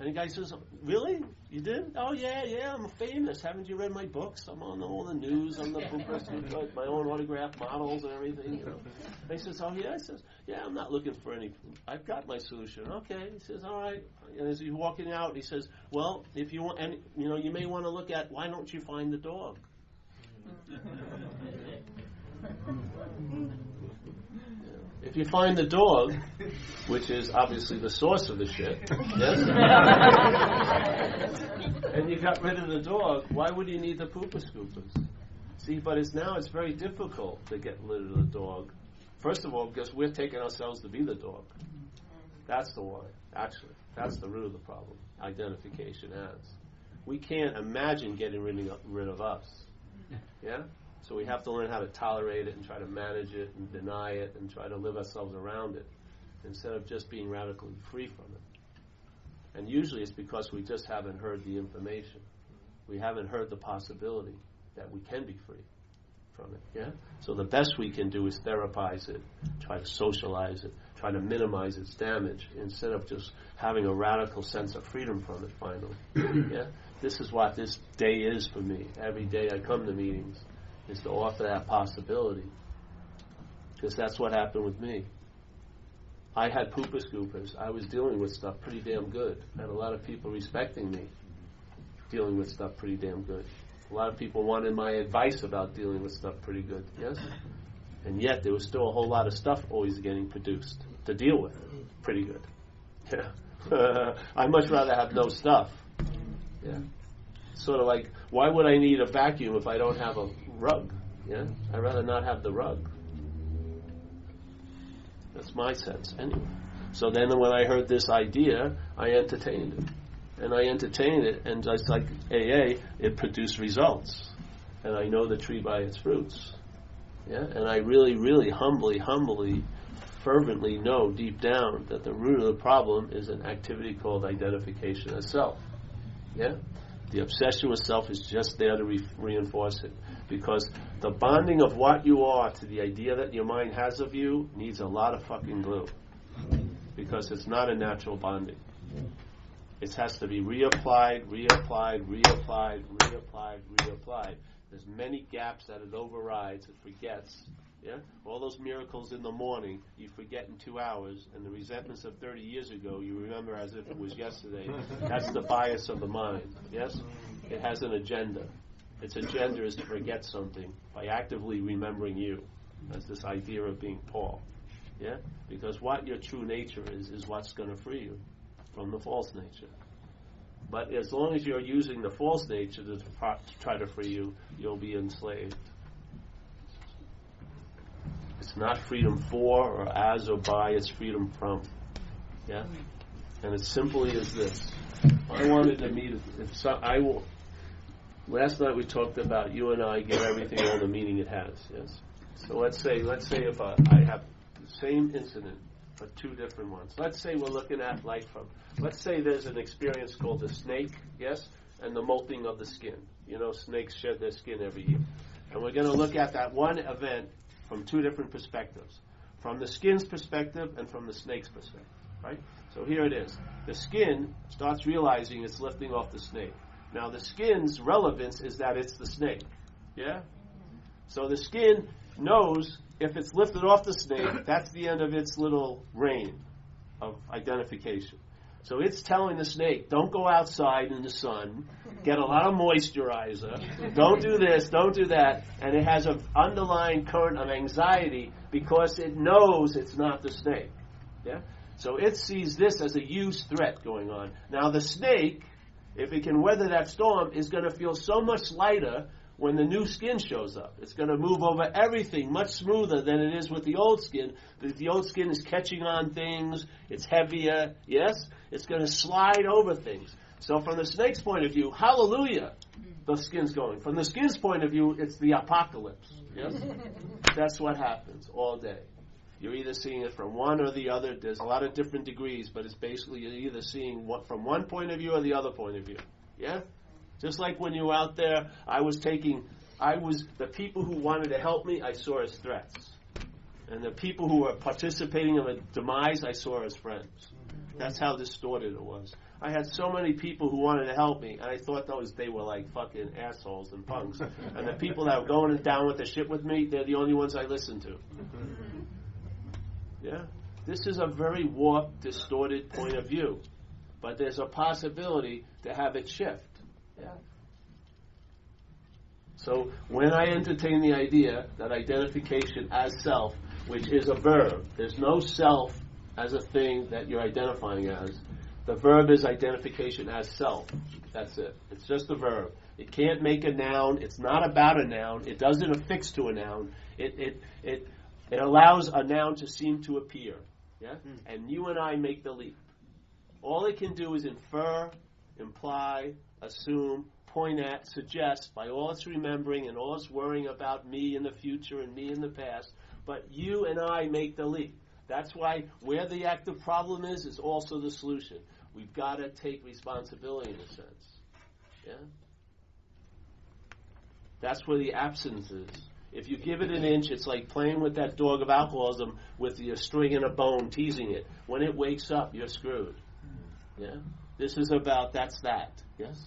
And the guy says, really? You did? Oh, yeah, I'm famous. Haven't you read my books? I'm on all the news. I'm the book, my own autograph models and everything, you know. And he says, oh, yeah? I says, yeah, I'm not looking for any. I've got my solution. Okay. He says, all right. And as he's walking out, he says, well, if you want, and you know, you may want to look at, why don't you find the dog? If you find the dog, which is obviously the source of the shit, yes? And you got rid of the dog, why would you need the pooper scoopers? See, but it's very difficult to get rid of the dog. First of all, because we're taking ourselves to be the dog. That's the why, actually. That's the root of the problem. Identification as. We can't imagine getting rid of us. Yeah? So we have to learn how to tolerate it and try to manage it and deny it and try to live ourselves around it instead of just being radically free from it. And usually it's because we just haven't heard the information. We haven't heard the possibility that we can be free from it. Yeah? So the best we can do is therapize it, try to socialize it, try to minimize its damage instead of just having a radical sense of freedom from it finally. Yeah? This is what this day is for me. Every day I come to meetings is to offer that possibility. Because that's what happened with me. I had pooper scoopers. I was dealing with stuff pretty damn good. I had a lot of people respecting me dealing with stuff pretty damn good. A lot of people wanted my advice about dealing with stuff pretty good. Yes? And yet there was still a whole lot of stuff always getting produced to deal with. Pretty good. Yeah. I'd much rather have no stuff. Yeah. Sort of like, why would I need a vacuum if I don't have a rug? Yeah, I'd rather not have the rug. That's my sense, anyway. So then when I heard this idea, I entertained it. And I entertained it, and just like AA, it produced results. And I know the tree by its fruits. Yeah, and I really, really humbly, fervently know deep down that the root of the problem is an activity called identification as self. Yeah? The obsession with self is just there to reinforce it. Because the bonding of what you are to the idea that your mind has of you needs a lot of fucking glue. Because it's not a natural bonding. It has to be reapplied. There's many gaps that it overrides, it forgets. Yeah? All those miracles in the morning, you forget in 2 hours, and the resentments of 30 years ago, you remember as if it was yesterday. That's the bias of the mind. Yes? It has an agenda. Its agenda is to forget something by actively remembering you. That's this idea of being Paul. Yeah? Because what your true nature is what's going to free you from the false nature. But as long as you're using the false nature to try to free you, you'll be enslaved. It's not freedom for or as or by, it's freedom from. Yeah? And it simply is this. I wanted to meet, last night we talked about you and I give everything all the meaning it has. Yes? So let's say if I have the same incident, but two different ones. Let's say we're looking at let's say there's an experience called the snake, yes? And the molting of the skin. You know, snakes shed their skin every year. And we're going to look at that one event from two different perspectives. From the skin's perspective and from the snake's perspective. Right? So here it is. The skin starts realizing it's lifting off the snake. Now the skin's relevance is that it's the snake. Yeah? So the skin knows if it's lifted off the snake, that's the end of its little reign of identification. So it's telling the snake, don't go outside in the sun, get a lot of moisturizer, don't do this, don't do that, and it has an underlying current of anxiety because it knows it's not the snake. Yeah? So it sees this as a huge threat going on. Now the snake, if it can weather that storm, is going to feel so much lighter when the new skin shows up. It's going to move over everything much smoother than it is with the old skin. The old skin is catching on things. It's heavier. Yes? It's going to slide over things. So from the snake's point of view, hallelujah, the skin's going. From the skin's point of view, it's the apocalypse. Yes? That's what happens all day. You're either seeing it from one or the other. There's a lot of different degrees, but it's basically you're either seeing what from one point of view or the other point of view. Yeah? Just like when you were out there, the people who wanted to help me, I saw as threats. And the people who were participating in the demise, I saw as friends. That's how distorted it was. I had so many people who wanted to help me, and I thought they were like fucking assholes and punks. And the people that were going down with the shit with me, they're the only ones I listened to. Yeah? This is a very warped, distorted point of view. But there's a possibility to have it shift. Yeah? So when I entertain the idea that identification as self, which is a verb, there's no self as a thing that you're identifying as. The verb is identification as self. That's it. It's just a verb. It can't make a noun. It's not about a noun. It doesn't affix to a noun. It allows a noun to seem to appear. Yeah? And you and I make the leap. All it can do is infer, imply, assume, point at, suggest, by all its remembering and all its worrying about me in the future and me in the past. But you and I make the leap. That's why where the active problem is also the solution. We've got to take responsibility in a sense. Yeah? That's where the absence is. If you give it an inch, it's like playing with that dog of alcoholism with your string and a bone, teasing it. When it wakes up, you're screwed. Yeah? This is about that's that. Yes?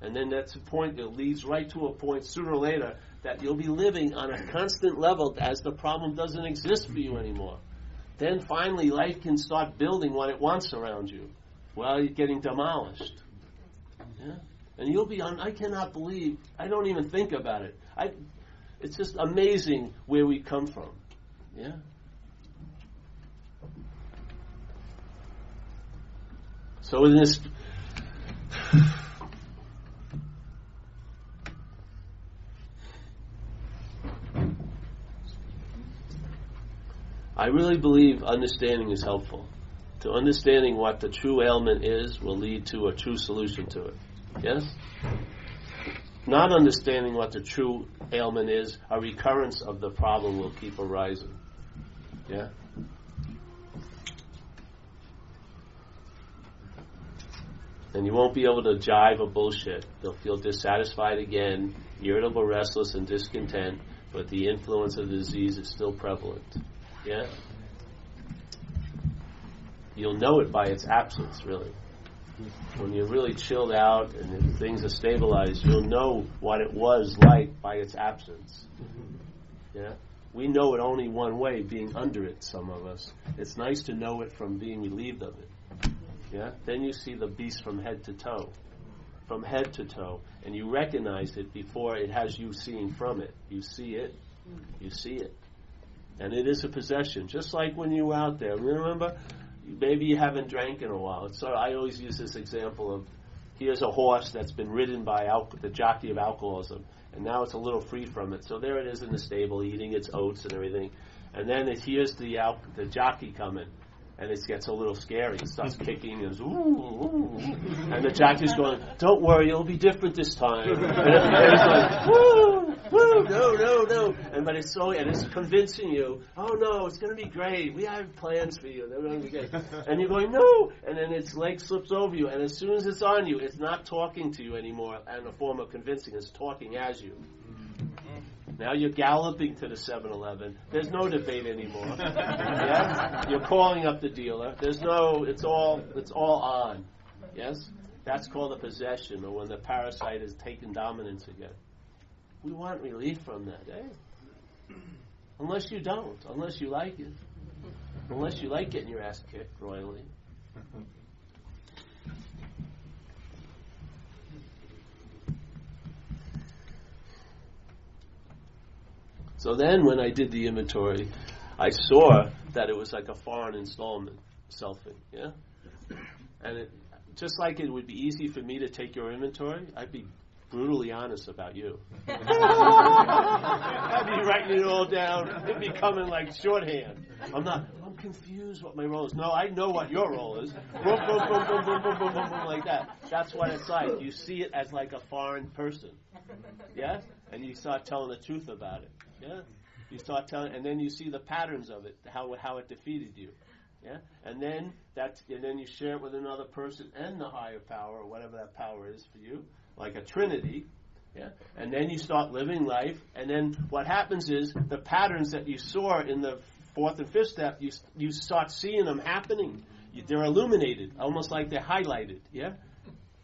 And then that's a point that leads right to a point sooner or later that you'll be living on a constant level as the problem doesn't exist for you anymore. Then finally life can start building what it wants around you while you're getting demolished. Yeah? And you'll be on, I cannot believe, I don't even think about it. It's just amazing where we come from. Yeah? So in this I really believe understanding is helpful. To understanding what the true ailment is will lead to a true solution to it. Yes? Not understanding what the true ailment is, a recurrence of the problem will keep arising. Yeah? And you won't be able to jive or bullshit. You'll feel dissatisfied again, irritable, restless, and discontent, but the influence of the disease is still prevalent. Yeah? You'll know it by its absence, really. When you're really chilled out and things are stabilized, you'll know what it was like by its absence. Yeah? We know it only one way, being under it, some of us. It's nice to know it from being relieved of it. Yeah? Then you see the beast from head to toe. From head to toe. And you recognize it before it has you seeing from it. You see it. You see it. And it is a possession. Just like when you were out there. Remember? Maybe you haven't drank in a while. So I always use this example of, here's a horse that's been ridden by the jockey of alcoholism. And now it's a little free from it. So there it is in the stable, eating its oats and everything. And then here's the jockey coming. And it gets a little scary. It starts kicking and ooh, ooh. And the jockey's going, don't worry, it'll be different this time. And he's like, woo, woo, no. But it's convincing you, oh no, it's going to be great. We have plans for you. They're going to be great. And you're going, no. And then its leg slips over you. And as soon as it's on you, it's not talking to you anymore in a form of convincing. It's talking as you. Now you're galloping to the 7-Eleven. There's no debate anymore. Yeah? You're calling up the dealer. It's all on. Yes? That's called a possession, or when the parasite has taken dominance again. We want relief from that, eh? Unless you don't. Unless you like it. Unless you like getting your ass kicked royally. So then when I did the inventory, I saw that it was like a foreign installment, selfing, yeah? And just like it would be easy for me to take your inventory, I'd be brutally honest about you. I'd be writing it all down. It'd be coming like shorthand. I'm confused what my role is. No, I know what your role is. Boom, boom, boom, boom, boom, boom, boom, boom, boom, like that. That's what it's like. You see it as like a foreign person. Yeah? And you start telling the truth about it. Yeah, you start telling, and then you see the patterns of it, how it defeated you. Yeah, and then you share it with another person and the higher power, or whatever that power is for you, like a trinity. Yeah, and then you start living life, and then what happens is the patterns that you saw in the fourth and fifth step, you start seeing them happening. they're illuminated, almost like they're highlighted, yeah?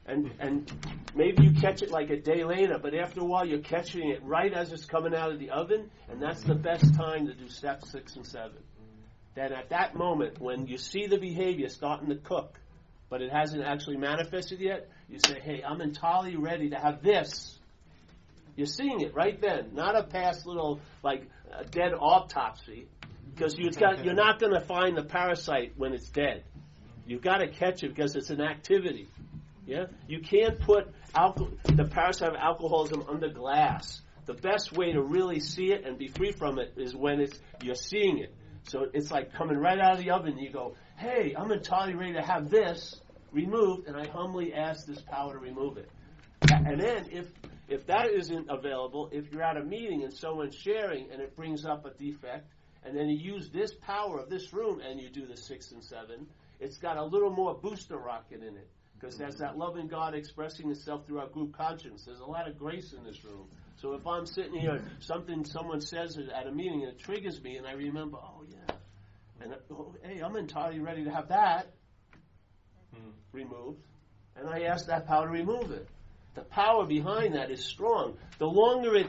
And maybe you catch it like a day later, but after a while you're catching it right as it's coming out of the oven, and that's the best time to do steps 6 and 7. Then at that moment, when you see the behavior starting to cook, but it hasn't actually manifested yet, you say, hey, I'm entirely ready to have this. You're seeing it right then, not a past little, like, a dead autopsy, because you're not going to find the parasite when it's dead. You've got to catch it because it's an activity. Yeah, you can't put the parasite of alcoholism under glass. The best way to really see it and be free from it is when you're seeing it. So it's like coming right out of the oven. And you go, hey, I'm entirely ready to have this removed, and I humbly ask this power to remove it. And then if that isn't available, if you're at a meeting and someone's sharing and it brings up a defect, and then you use this power of this room and you do the 6 and 7, it's got a little more booster rocket in it. Because there's that loving God expressing itself through our group conscience. There's a lot of grace in this room. So if I'm sitting here, someone says at a meeting and it triggers me, and I remember, oh yeah, and hey, I'm entirely ready to have that removed, and I ask that power to remove it. The power behind that is strong. The longer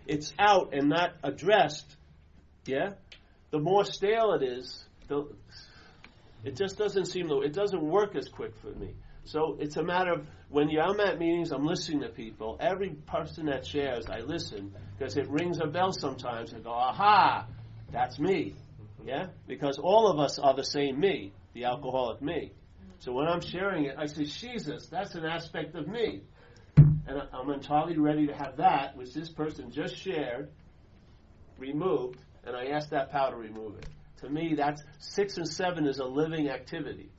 it's out and not addressed, yeah, the more stale it is. It just doesn't it doesn't work as quick for me. So it's a matter of, when I'm at meetings, I'm listening to people. Every person that shares, I listen, because it rings a bell sometimes. I go, aha, that's me. Yeah? Because all of us are the same me, the alcoholic me. So when I'm sharing it, I say, Jesus, that's an aspect of me. And I'm entirely ready to have that, which this person just shared, removed, and I ask that power to remove it. To me, that's 6 and 7 is a living activity.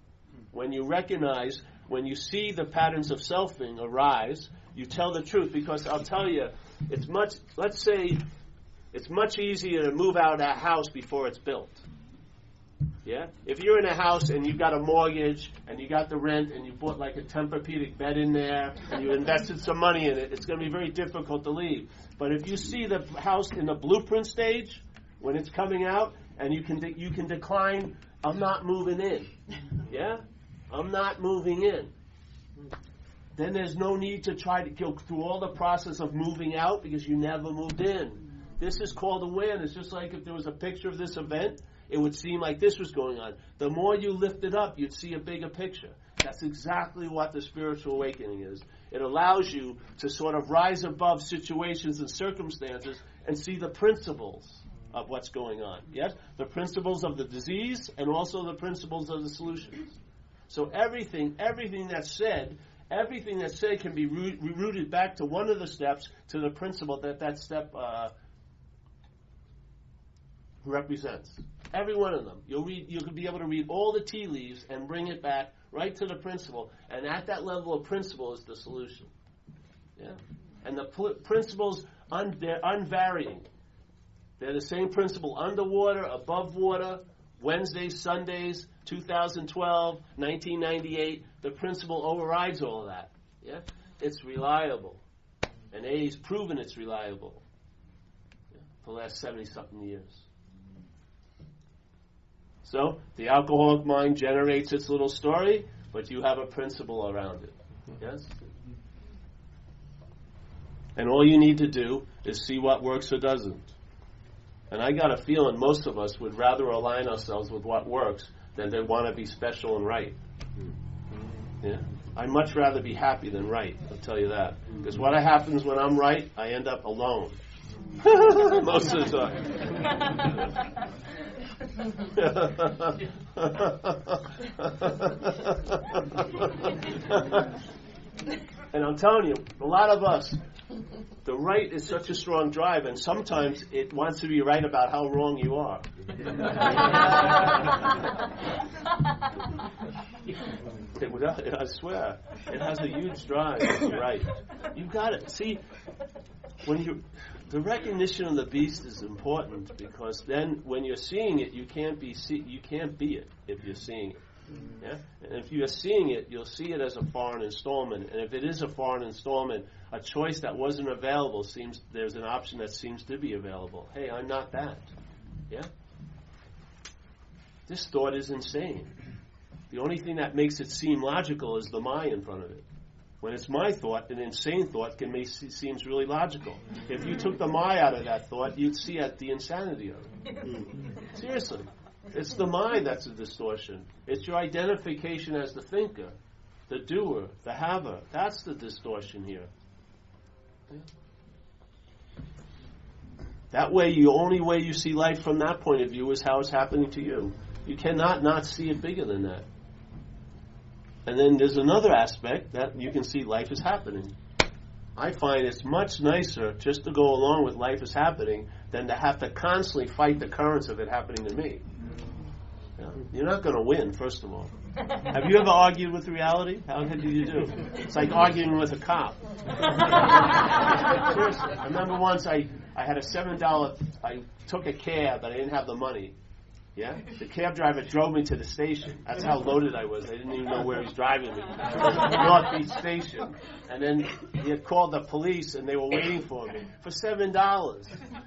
When you recognize, when you see the patterns of selfing arise, you tell the truth. Because I'll tell you, let's say it's much easier to move out of that house before it's built. Yeah? If you're in a house and you've got a mortgage and you got the rent and you bought like a Tempur-Pedic bed in there and you invested some money in it, it's going to be very difficult to leave. But if you see the house in the blueprint stage, when it's coming out, and you can decline, I'm not moving in. Yeah? I'm not moving in. Then there's no need to try to go through all the process of moving out because you never moved in. This is called awareness. Just like if there was a picture of this event, it would seem like this was going on. The more you lift it up, you'd see a bigger picture. That's exactly what the spiritual awakening is. It allows you to sort of rise above situations and circumstances and see the principles of what's going on. Yes? The principles of the disease and also the principles of the solutions. So everything that's said can be rooted back to one of the steps, to the principle that step represents. Every one of them. You can be able to read all the tea leaves and bring it back right to the principle. And at that level of principle is the solution. Yeah? And the principles, they're unvarying. They're the same principle underwater, above water, Wednesdays, Sundays, 2012, 1998. The principle overrides all of that. Yeah? It's reliable. And A's proven it's reliable for the last 70-something years. So, the alcoholic mind generates its little story, but you have a principle around it. Yes? And all you need to do is see what works or doesn't. And I got a feeling most of us would rather align ourselves with what works than they want to be special and right. Yeah? I'd much rather be happy than right, I'll tell you that. Because what happens when I'm right, I end up alone. Most of the time. And I'm telling you, a lot of us, the right is such a strong drive, and sometimes it wants to be right about how wrong you are. I swear, it has a huge drive to be right. You've got it. See, the recognition of the beast is important, because then when you're seeing it, you can't be it if you're seeing it. Yeah? And if you're seeing it, you'll see it as a foreign installment. And if it is a foreign installment, a choice that wasn't available there's an option that seems to be available. Hey, I'm not that. Yeah? This thought is insane. The only thing that makes it seem logical is the my in front of it. When it's my thought, an insane thought seems really logical. If you took the my out of that thought, you'd see the insanity of it. Seriously. It's the mind that's a distortion. It's your identification as the thinker, the doer, the haver. That's the distortion here. That way, the only way you see life from that point of view is how it's happening to you. You cannot not see it bigger than that. And then there's another aspect that you can see life is happening. I find it's much nicer just to go along with life is happening than to have to constantly fight the currents of it happening to me. You're not going to win, first of all. Have you ever argued with reality? How did you do? It's like arguing with a cop. Seriously. I remember once I had a $7, I took a cab, but I didn't have the money. Yeah? The cab driver drove me to the station. That's how loaded I was. I didn't even know where he was driving me. North Beach Station. And then he had called the police, and they were waiting for me for $7.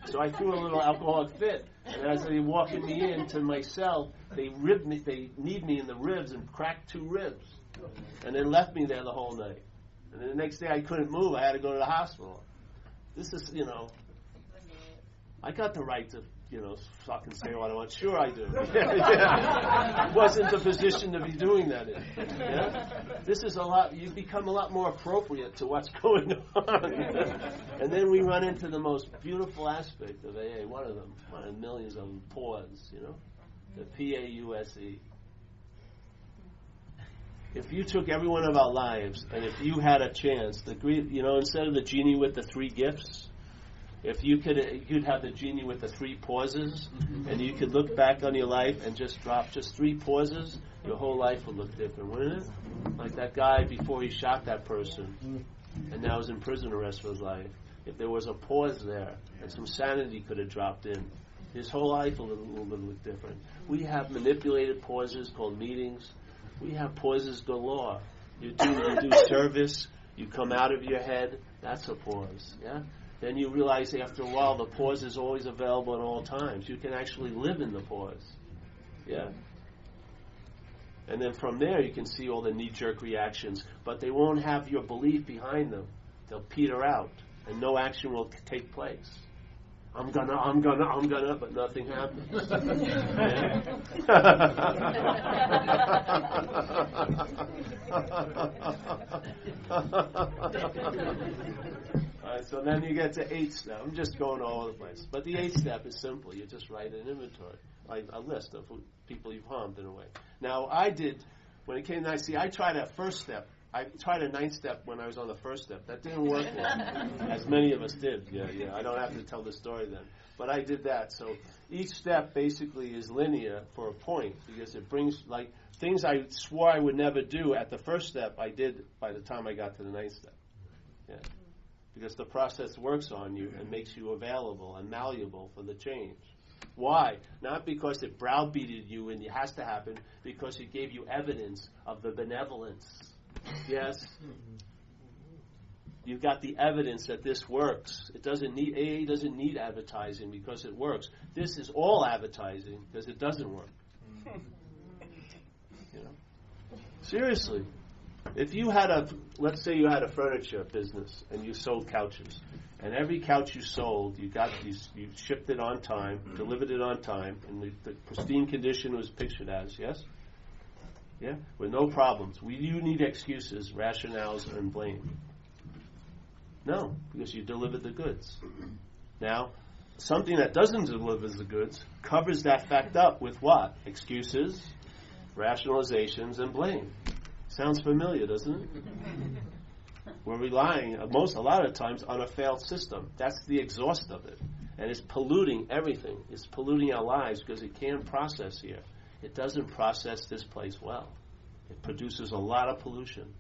So I threw a little alcoholic fit. And as they were walking me into my cell, they kneed me in the ribs and cracked 2 ribs. And then left me there the whole night. And then the next day I couldn't move. I had to go to the hospital. This is, I got the right to, fucking say what I want. Sure I do. I wasn't the position to be doing that in. Yeah? This is you become a lot more appropriate to what's going on. And then we run into the most beautiful aspect of AA, one of millions of them, pause, the PAUSE. If you took every one of our lives, and if you had a chance, instead of the genie with the 3 gifts, if you'd have the genie with the 3 pauses, and you could look back on your life and just drop just 3 pauses, your whole life would look different, wouldn't it? Like that guy before he shot that person, and now is in prison the rest of his life. If there was a pause there, and some sanity could have dropped in, his whole life would look different. We have manipulated pauses called meetings. We have pauses galore. You do service, you come out of your head, that's a pause, yeah? Then you realize after a while the pause is always available at all times. You can actually live in the pause. Yeah? And then from there you can see all the knee-jerk reactions, but they won't have your belief behind them. They'll peter out, and no action will take place. I'm gonna, but nothing happens. All right, so then you get to 8th step. I'm just going all over the place. But the 8th step is simple. You just write an inventory, like a list of people you've harmed in a way. Now, when it came to I tried a first step. I tried a 9th step when I was on the first step. That didn't work well, as many of us did. Yeah. I don't have to tell the story then. But I did that. So each step basically is linear for a point because it brings, like, things I swore I would never do at the first step, I did by the time I got to the 9th step. Yeah. Because the process works on you and makes you available and malleable for the change. Why? Not because it browbeated you and it has to happen, because it gave you evidence of the benevolence. Yes? You've got the evidence that this works. AA doesn't need advertising because it works. This is all advertising because it doesn't work. Seriously. If you had let's say you had a furniture business and you sold couches, and every couch you sold, you shipped it on time, delivered it on time, and the pristine condition was pictured as, yes? Yeah? With no problems. You need excuses, rationales, and blame. No, because you delivered the goods. Now, something that doesn't deliver the goods covers that fact up with what? Excuses, rationalizations, and blame. Sounds familiar, doesn't it? We're relying a lot of times on a failed system. That's the exhaust of it. And it's polluting everything. It's polluting our lives because it can't process here. It doesn't process this place well. It produces a lot of pollution.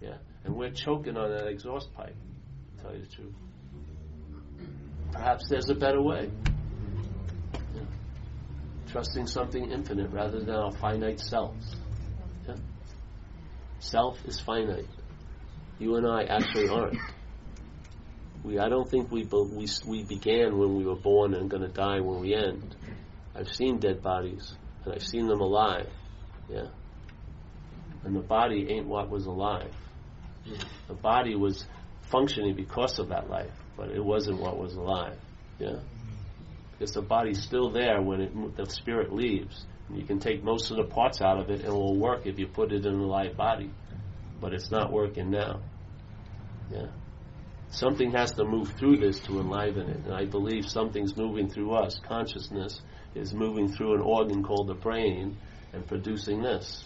Yeah? And we're choking on that exhaust pipe, to tell you the truth. Perhaps there's a better way. Yeah? Trusting something infinite rather than our finite selves. Yeah? Self is finite. You and I actually aren't. I don't think we began when we were born and going to die when we end. I've seen dead bodies, and I've seen them alive. Yeah. And the body ain't what was alive. The body was functioning because of that life, but it wasn't what was alive. Yeah? Because the body's still there when the spirit leaves. And you can take most of the parts out of it and it will work if you put it in a live body. But it's not working now. Yeah? Something has to move through this to enliven it. And I believe something's moving through us. Consciousness is moving through an organ called the brain and producing this.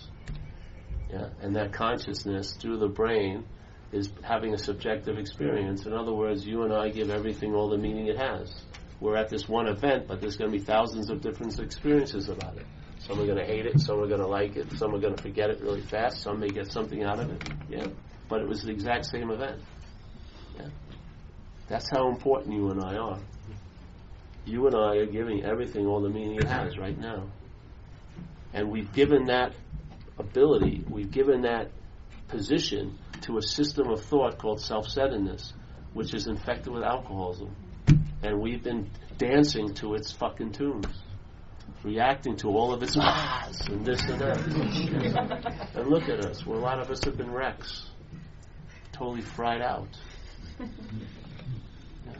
Yeah? And that consciousness through the brain is having a subjective experience. In other words, you and I give everything all the meaning it has. We're at this one event, but there's going to be thousands of different experiences about it. Some are going to hate it, some are going to like it, some are going to forget it really fast, some may get something out of it. Yeah? But it was the exact same event. Yeah? That's how important you and I are. You and I are giving everything all the meaning it has right now. And we've given that ability, we've given that position to a system of thought called self-centeredness, which is infected with alcoholism. And we've been dancing to its fucking tunes, reacting to all of its ahs and this and that. And look at us. Well, a lot of us have been wrecks, totally fried out. Yeah.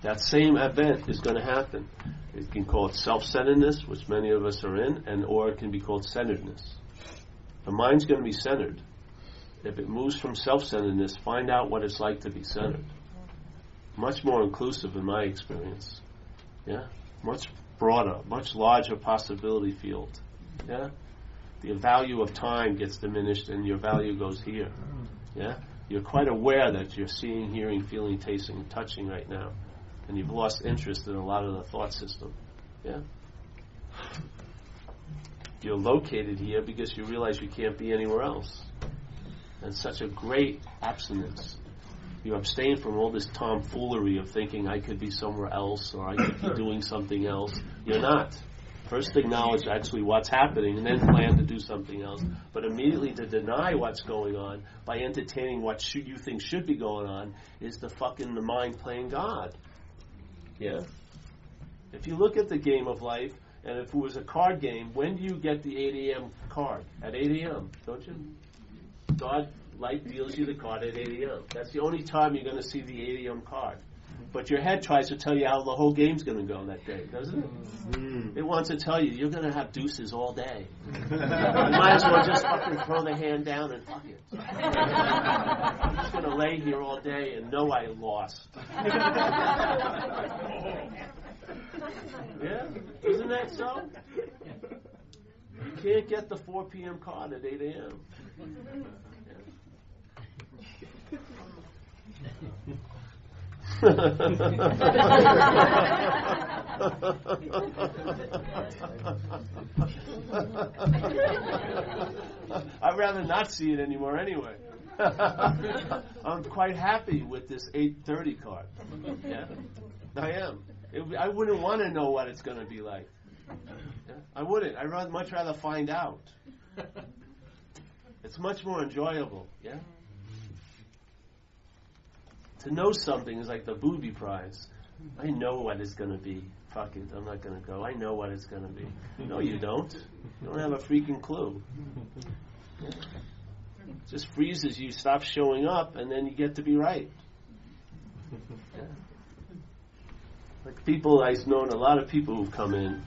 That same event is going to happen. It can call it self-centeredness, which many of us are in, or it can be called centeredness. The mind's going to be centered. If it moves from self-centeredness, find out what it's like to be centered. Much more inclusive in my experience. Yeah? Much broader, much larger possibility field. Yeah? The value of time gets diminished and your value goes here. Yeah? You're quite aware that you're seeing, hearing, feeling, tasting, touching right now. And you've lost interest in a lot of the thought system. Yeah? You're located here because you realize you can't be anywhere else. And such a great abstinence. You abstain from all this tomfoolery of thinking I could be somewhere else or I could be doing something else. You're not. First acknowledge actually what's happening and then plan to do something else. But immediately to deny what's going on by entertaining what you think should be going on is the mind playing God. Yeah? If you look at the game of life, and if it was a card game, when do you get the 8 a.m. card? At 8 a.m., don't you? God, life deals you the card at 8 a.m. That's the only time you're going to see the 8 a.m. card. But your head tries to tell you how the whole game's going to go that day, doesn't it? It wants to tell you, you're going to have deuces all day. You might as well just fucking throw the hand down and fuck it. I'm just going to lay here all day and know I lost. Yeah? Isn't that so? You can't get the 4 p.m. card at 8 a.m. I'd rather not see it anymore anyway. I'm quite happy with this 8:30 card. Yeah? I am. I wouldn't want to know what it's going to be like. Yeah? I wouldn't. I'd much rather find out. It's much more enjoyable. Yeah? To know something is like the booby prize. I know what it's going to be. Fuck it, I'm not going to go. I know what it's going to be. No, you don't. You don't have a freaking clue. Yeah. It just freezes you, stop showing up, and then you get to be right. Yeah. Like people, I've known a lot of people who've come in,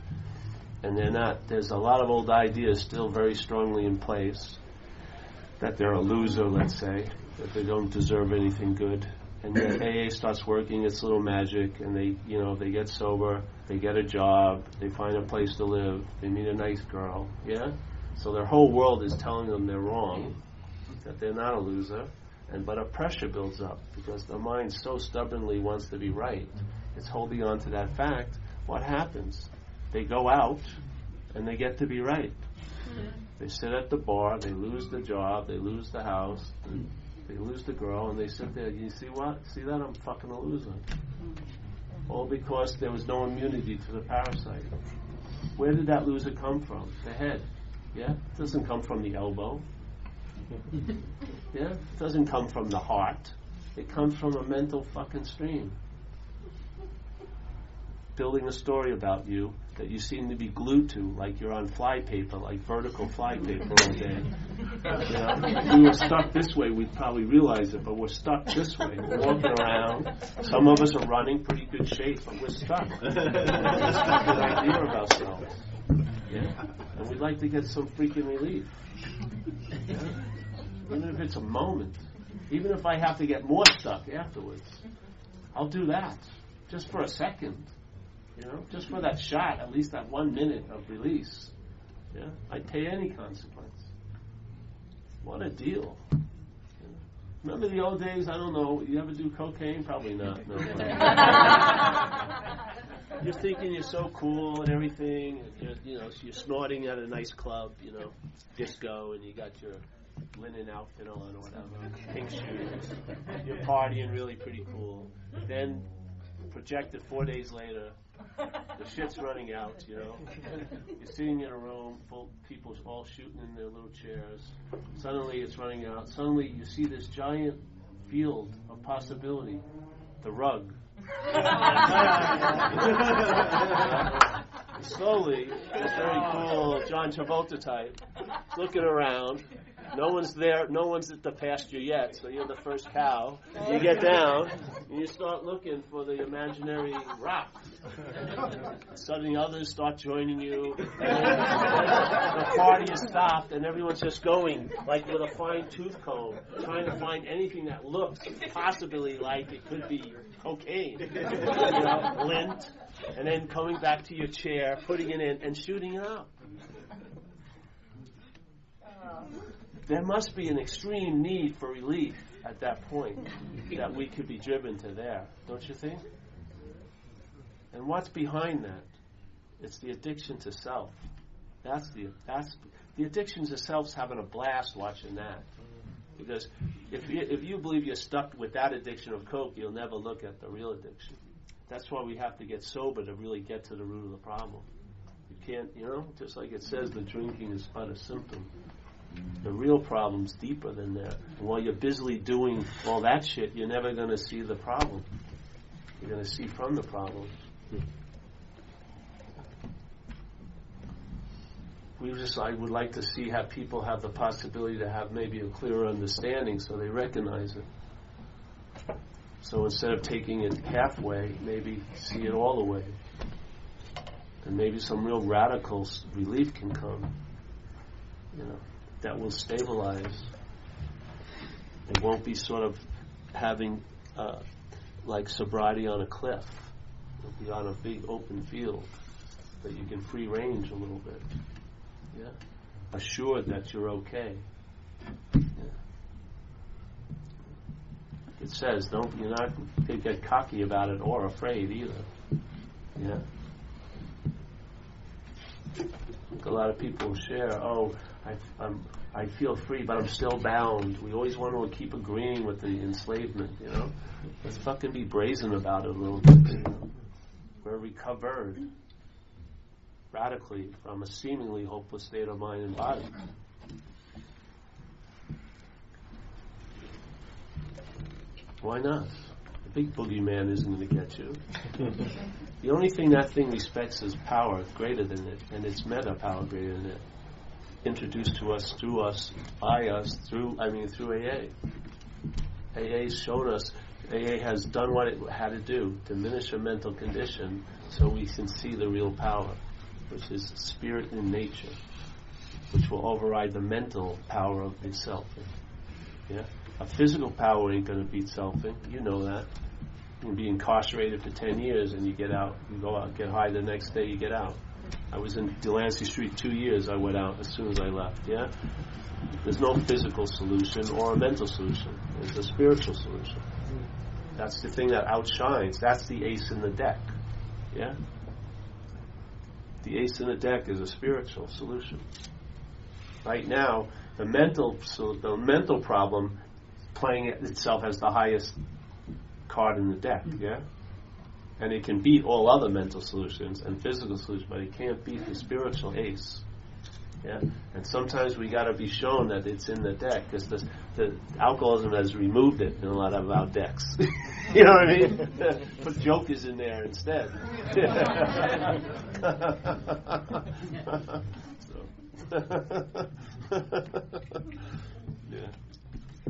and they're not. There's a lot of old ideas still very strongly in place. That they're a loser, let's say, that they don't deserve anything good. And then AA starts working its little magic, and they get sober, they get a job, they find a place to live, they meet a nice girl, yeah? So their whole world is telling them they're wrong, that they're not a loser, but a pressure builds up, because the mind so stubbornly wants to be right. It's holding on to that fact. What happens? They go out, and they get to be right. They sit at the bar, they lose the job, they lose the house, they lose the girl, and they sit there. You see what? See that? I'm fucking a loser. All because there was no immunity to the parasite. Where did that loser come from? The head. Yeah? It doesn't come from the elbow. Yeah? It doesn't come from the heart. It comes from a mental fucking stream. Building a story about you that you seem to be glued to, like you're on flypaper, like vertical flypaper all day. If we were stuck this way, we'd probably realize it, but we're stuck this way. We're walking around. Some of us are running pretty good shape, but we're stuck. We're stuck with an idea of ourselves. Yeah? And we'd like to get some freaking relief. Yeah? Even if it's a moment. Even if I have to get more stuck afterwards. I'll do that. Just for a second. Just for that shot, at least that 1 minute of release. Yeah? I'd pay any consequence. What a deal. Remember the old days? I don't know. You ever do cocaine? Probably not. No. You're thinking you're so cool and everything. And you're snorting at a nice club, disco, and you got your linen outfit on or whatever, pink shoes. You're partying really pretty cool. Then, projected 4 days later, the shit's running out, You're sitting in a room full people all shooting in their little chairs. Suddenly it's running out. Suddenly you see this giant field of possibility. The rug. Slowly, this very cool John Travolta type, looking around. No one's there. No one's at the pasture yet, so you're the first cow. You get down, and you start looking for the imaginary rock. Suddenly others start joining you. And the party is stopped, and everyone's just going, like with a fine-tooth comb, trying to find anything that looks possibly like it could be cocaine. Lint, and then coming back to your chair, putting it in, and shooting it out. There must be an extreme need for relief at that point that we could be driven to there, don't you think? And what's behind that? It's the addiction to self. That's the addiction to self's having a blast watching that. Because if you believe you're stuck with that addiction of coke, you'll never look at the real addiction. That's why we have to get sober to really get to the root of the problem. You can't, just like it says, the drinking is but a symptom. The real problem's deeper than that. And while you're busily doing all that shit, you're never going to see the problem. You're going to see from the problem. I would like to see how people have the possibility to have maybe a clearer understanding so they recognize it. So instead of taking it halfway, maybe see it all the way. And maybe some real radical relief can come. That will stabilize. It won't be sort of having like sobriety on a cliff. It'll be on a big open field that you can free range a little bit. Yeah, assured that you're okay. Yeah. It says, you're not to get cocky about it or afraid either. Yeah. A lot of people share, I feel free, but I'm still bound. We always want to keep agreeing with the enslavement, Let's fucking be brazen about it a little bit, We're recovered radically from a seemingly hopeless state of mind and body. Why not? The big boogeyman isn't going to get you. The only thing that thing respects is power greater than it, and it's meta power greater than it. Introduced to us, by us, through AA. AA's shown us, AA has done what it had to do, diminish a mental condition so we can see the real power, which is spirit in nature, which will override the mental power of the selfing. Yeah? A physical power ain't going to beat selfing. You know that. You can be incarcerated for 10 years and you get out, you go out, get high the next day, you get out. I was in Delancey Street 2 years, I went out as soon as I left, yeah? There's no physical solution or a mental solution. There's a spiritual solution. That's the thing that outshines. That's the ace in the deck, yeah? The ace in the deck is a spiritual solution. Right now, the mental problem playing itself as the highest card in the deck, yeah? And it can beat all other mental solutions and physical solutions, but it can't beat the spiritual ace. Yeah, and sometimes we got to be shown that it's in the deck because the alcoholism has removed it in a lot of our decks. You know what I mean? Put jokers in there instead. Yeah. I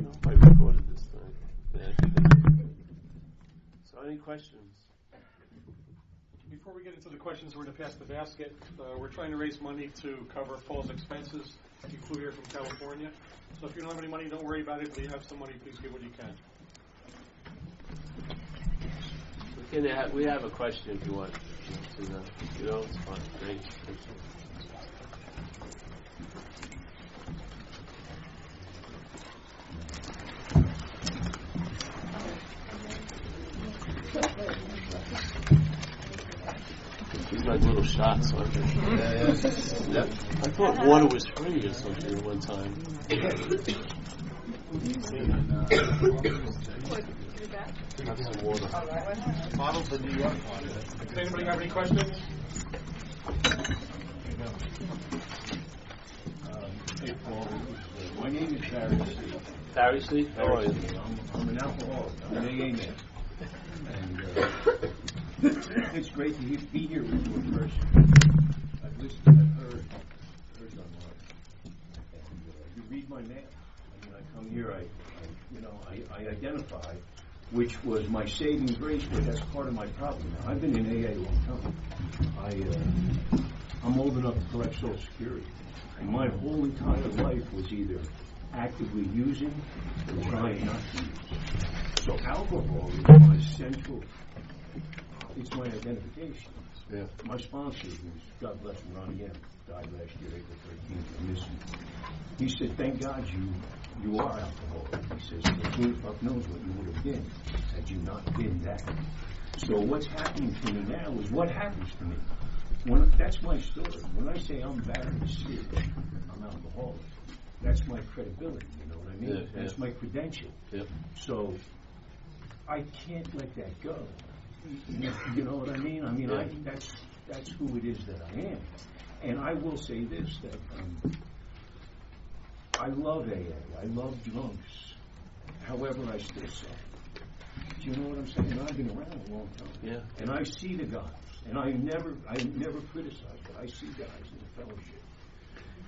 hope I recorded this time. Yeah. So, any questions? Before we get into the questions, we're going to pass the basket. We're trying to raise money to cover Paul's expenses. He flew here from California. So if you don't have any money, don't worry about it. If you have some money, please give what you can. We have a question if you want. You know, it's fine. Great. These are like little shots, aren't they? Yeah. I thought water was free or something at one time. Have some water. Model for New York. Does anybody have any questions? Hey, Paul. My name is Barry C. Barry C? How are you? I'm an alcoholic. I'm an AA man. And it's great to be here with you in person. I've listened, I've heard online. And you read my mail. I mean, I come here, I identify, which was my saving grace, but that's part of my problem now. I've been in AA a long time. I'm old enough to collect Social Security. And my whole entire life was either actively using or trying not to use. So alcohol is my central, it's my identification. Yeah. My sponsor, who's God bless him, Ronnie M., died last year, April 13th. I miss him. He said, thank God you are alcoholic. He says, who the fuck knows what you would have been had you not been that. So what's happening to me now is what happens to me. That's my story. When I say I'm Barry C., I'm alcoholic. That's my credibility, you know what I mean? Yeah, that's my credential. Yep. So I can't let that go. You know what I mean? I mean, that's who it is that I am. And I will say this, that I love AA. I love drunks. However, I still suffer. Do you know what I'm saying? And I've been around a long time. Yeah. And I see the guys. And I never criticize, but I see guys in the fellowship.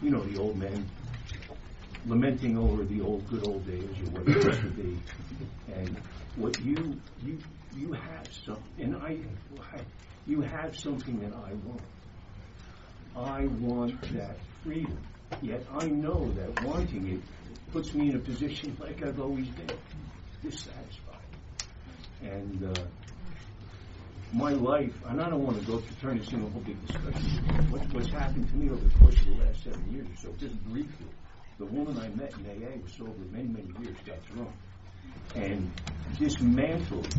You know, the old men lamenting over the good old days or what it used to be. And what you have something, and you have something that I want. I want that freedom. Yet I know that wanting it puts me in a position like I've always been, dissatisfied. And my life, and I don't want to turn this into a whole big discussion. What's happened to me over the course of the last 7 years or so, just briefly. The woman I met in AA was sober many, many years, got drunk, and dismantled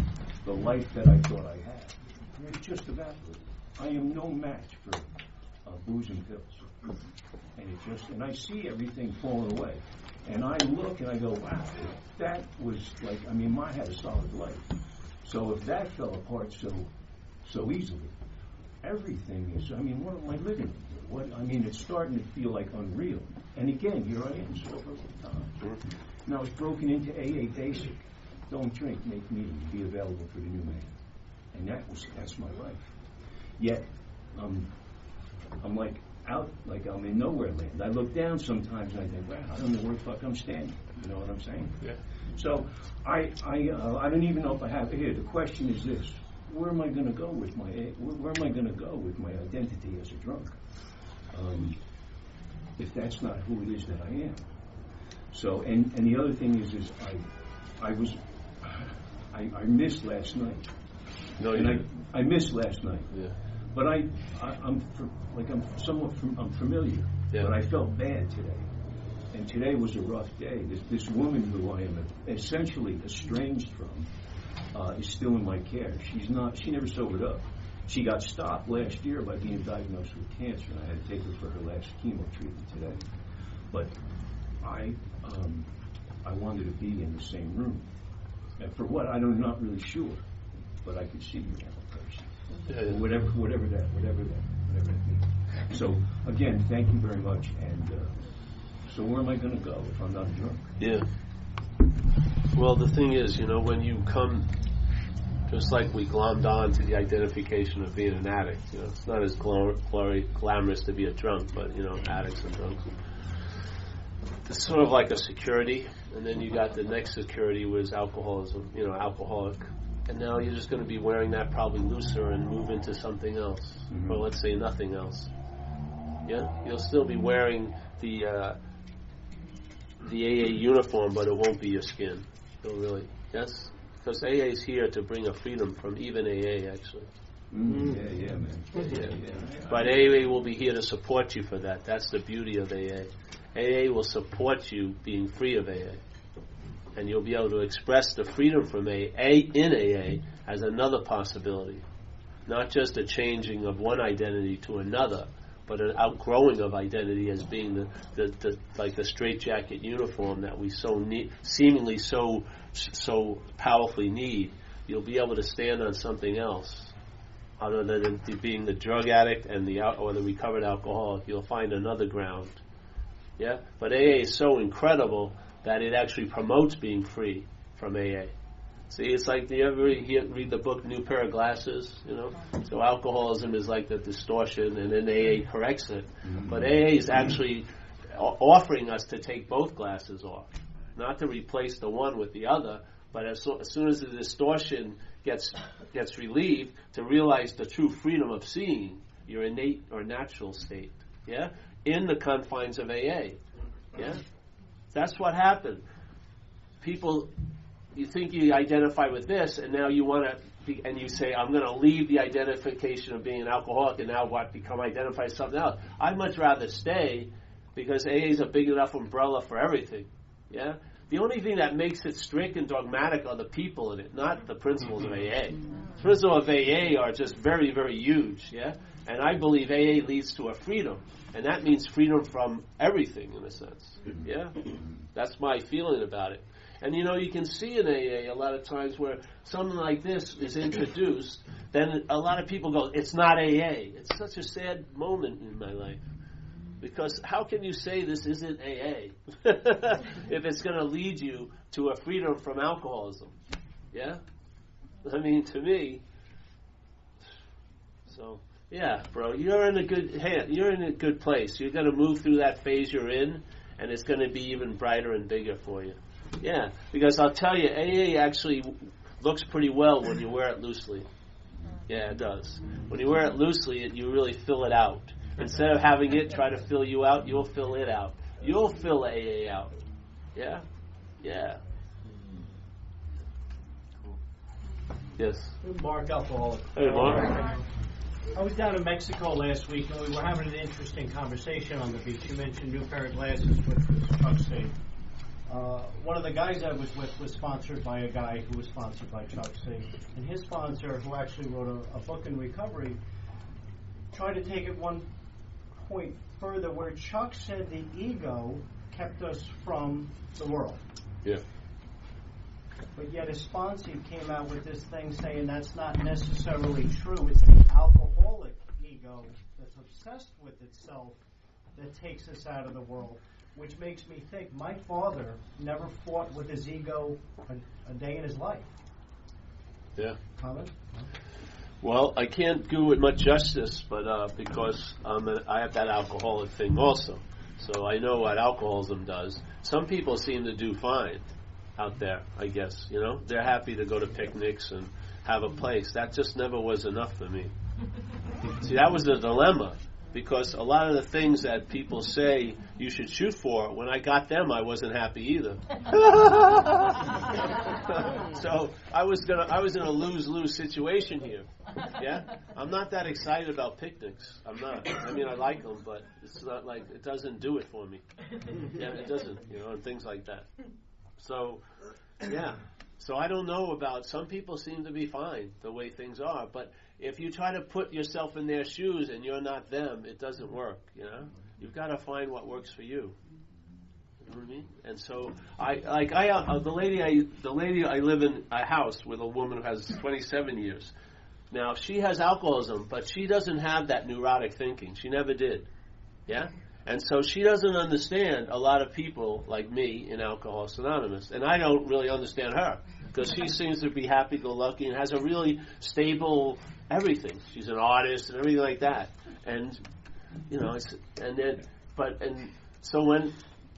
the life that I thought I had. And it just evaporated. I am no match for booze and pills. And I see everything falling away. And I look and I go, wow, that was like, I mean, I had a solid life. So if that fell apart so easily, everything is, I mean, what am I living in? It's starting to feel like unreal. And again, here I am, sober all the time. Sure. Now it's broken into AA Basic. Don't drink, make meetings, be available for the new man. And that's my life. Yet, I'm like out, like I'm in nowhere land. I look down sometimes and I think, wow, I don't know where the fuck I'm standing. You know what I'm saying? Yeah. So I don't even know if I have it here. The question is this: where am I going to go with my identity as a drunk? If that's not who it is that I am. So and the other thing is I missed last night. No, I missed last night. Yeah. But I'm familiar. Yeah. But I felt bad today. And today was a rough day. This woman who I am essentially estranged from is still in my care. She never sobered up. She got stopped last year by being diagnosed with cancer, and I had to take her for her last chemo treatment today. But I wanted to be in the same room. And for what, I'm not really sure. But I could see you as a person. Yeah. Whatever that whatever it means. So, again, thank you very much. And so where am I going to go if I'm not drunk? Yeah. Well, the thing is, when you come, just like we glommed on to the identification of being an addict, it's not as glamorous to be a drunk, but, addicts and drunks. It's sort of like a security, and then you got the next security was alcoholism, alcoholic. And now you're just going to be wearing that probably looser and move into something else, or let's say nothing else. Yeah? You'll still be wearing the AA uniform, but it won't be your skin. Really, yes? Because AA is here to bring a freedom from even AA, actually. Yeah, man. Yeah. But AA will be here to support you for that. That's the beauty of AA. AA will support you being free of AA. And you'll be able to express the freedom from AA in AA as another possibility. Not just a changing of one identity to another, but an outgrowing of identity as being the like the straitjacket uniform that we seemingly so powerfully need. You'll be able to stand on something else other than being the drug addict and or the recovered alcoholic. You'll find another ground. Yeah, but AA is so incredible that it actually promotes being free from AA. See, it's like, do you ever read the book New Pair of Glasses? So alcoholism is like the distortion, and then AA corrects it. But AA is actually offering us to take both glasses off, not to replace the one with the other, but as soon as the distortion gets relieved, to realize the true freedom of seeing your innate or natural state. Yeah, in the confines of AA. Yeah, that's what happened. People. You think you identify with this, and now you want to, and you say, I'm going to leave the identification of being an alcoholic, and now become identified with something else. I'd much rather stay, because AA is a big enough umbrella for everything. Yeah? The only thing that makes it strict and dogmatic are the people in it, not the principles of AA. The principles of AA are just very, very huge. Yeah? And I believe AA leads to a freedom, and that means freedom from everything, in a sense. Yeah? That's my feeling about it. And you can see in AA a lot of times where something like this is introduced, then a lot of people go, it's not AA. It's such a sad moment in my life. Because how can you say this isn't AA if it's going to lead you to a freedom from alcoholism? Yeah? I mean, to me. So, yeah, bro, you're in a good place. You're going to move through that phase you're in, and it's going to be even brighter and bigger for you. Yeah, because I'll tell you, AA actually looks pretty well when you wear it loosely. Yeah, it does. When you wear it loosely, you really fill it out. Instead of having it try to fill you out, you'll fill it out. You'll fill AA out. Yeah? Yeah. Yes. Mark, alcoholic. Hey, Mark. I was down in Mexico last week, and we were having an interesting conversation on the beach. You mentioned New Pair of Glasses, which was Chuck C. One of the guys I was with was sponsored by a guy who was sponsored by Chuck C. And his sponsor, who actually wrote a book in recovery, tried to take it one point further, where Chuck said the ego kept us from the world. Yeah. But yet his sponsor came out with this thing saying that's not necessarily true. It's the alcoholic ego that's obsessed with itself that takes us out of the world. Which makes me think my father never fought with his ego a day in his life. Yeah. Comment? Well, I can't do it much justice, but because I have that alcoholic thing also. So I know what alcoholism does. Some people seem to do fine out there, I guess. They're happy to go to picnics and have a place. That just never was enough for me. See, that was the dilemma. Because a lot of the things that people say you should shoot for, when I got them, I wasn't happy either. So I was in a lose-lose situation here. Yeah, I'm not that excited about picnics. I'm not. I mean, I like them, but it's not like it doesn't do it for me. Yeah, it doesn't. And things like that. So, yeah. So I don't know about. Some people seem to be fine the way things are, but if you try to put yourself in their shoes and you're not them, it doesn't work. You've got to find what works for you. You know what I mean? And so the lady I live in a house with a woman who has 27 years. Now, she has alcoholism, but she doesn't have that neurotic thinking. She never did. Yeah? And so she doesn't understand a lot of people like me in Alcoholics Anonymous. And I don't really understand her because she seems to be happy-go-lucky and has a really stable everything. She's an artist and everything like that. And, so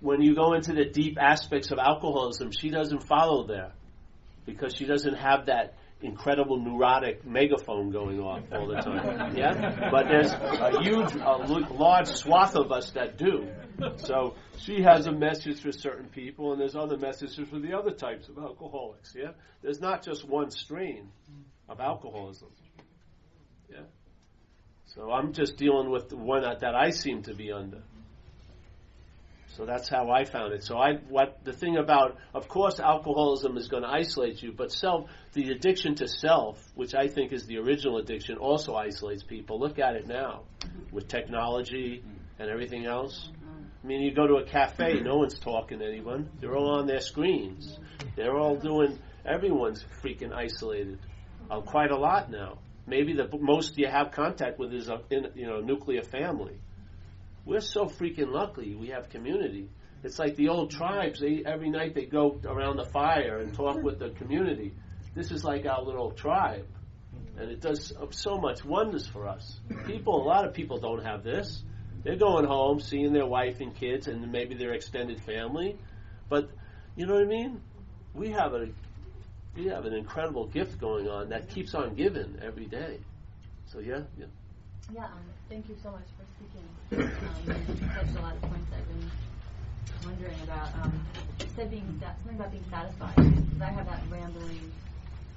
when you go into the deep aspects of alcoholism, she doesn't follow there because she doesn't have that incredible neurotic megaphone going off all the time. Yeah? But there's a large swath of us that do. So she has a message for certain people, and there's other messages for the other types of alcoholics. Yeah? There's not just one strain of alcoholism. Yeah? So I'm just dealing with the one that I seem to be under. So that's how I found it. So the thing about, of course, alcoholism is going to isolate you, but the addiction to self, which I think is the original addiction, also isolates people. Look at it now with technology and everything else. I mean, you go to a cafe, no one's talking to anyone. They're all on their screens. They're all everyone's freaking isolated. Quite a lot now. Maybe the most you have contact with is a nuclear family. We're so freaking lucky we have community. It's like the old tribes. Every night they go around the fire and talk with the community. This is like our little tribe. And it does so much wonders for us. A lot of people don't have this. They're going home, seeing their wife and kids and maybe their extended family. But, you know what I mean? We have an incredible gift going on that keeps on giving every day. So, yeah. Yeah, thank you so much for speaking. You touched a lot of points I've been wondering about. You said something about being satisfied, because I have that rambling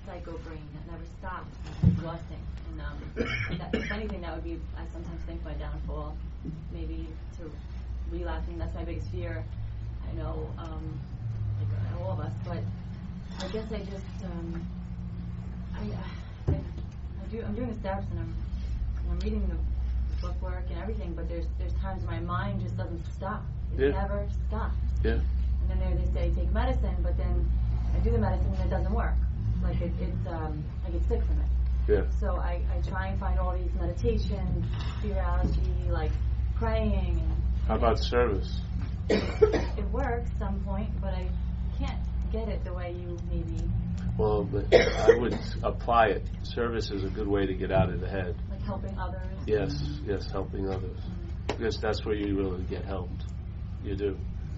psycho brain that never stops. It's exhausting. And if anything, that would be, I sometimes think, my downfall, maybe to relapsing. That's my biggest fear. I know, like all of us, but I guess I just, I'm doing the steps and I'm reading the bookwork and everything, but there's times my mind just doesn't stop. It never stops. Yeah. And then they say take medicine, but then I do the medicine and it doesn't work. Like I get sick from it. Yeah. So I try and find all these meditations, spirituality, like praying. How about service? It works some point, but I can't get it the way you maybe. Well, but I would apply it. Service is a good way to get out of the head. Like helping others? Yes, helping others. Because that's where you really get helped. You do.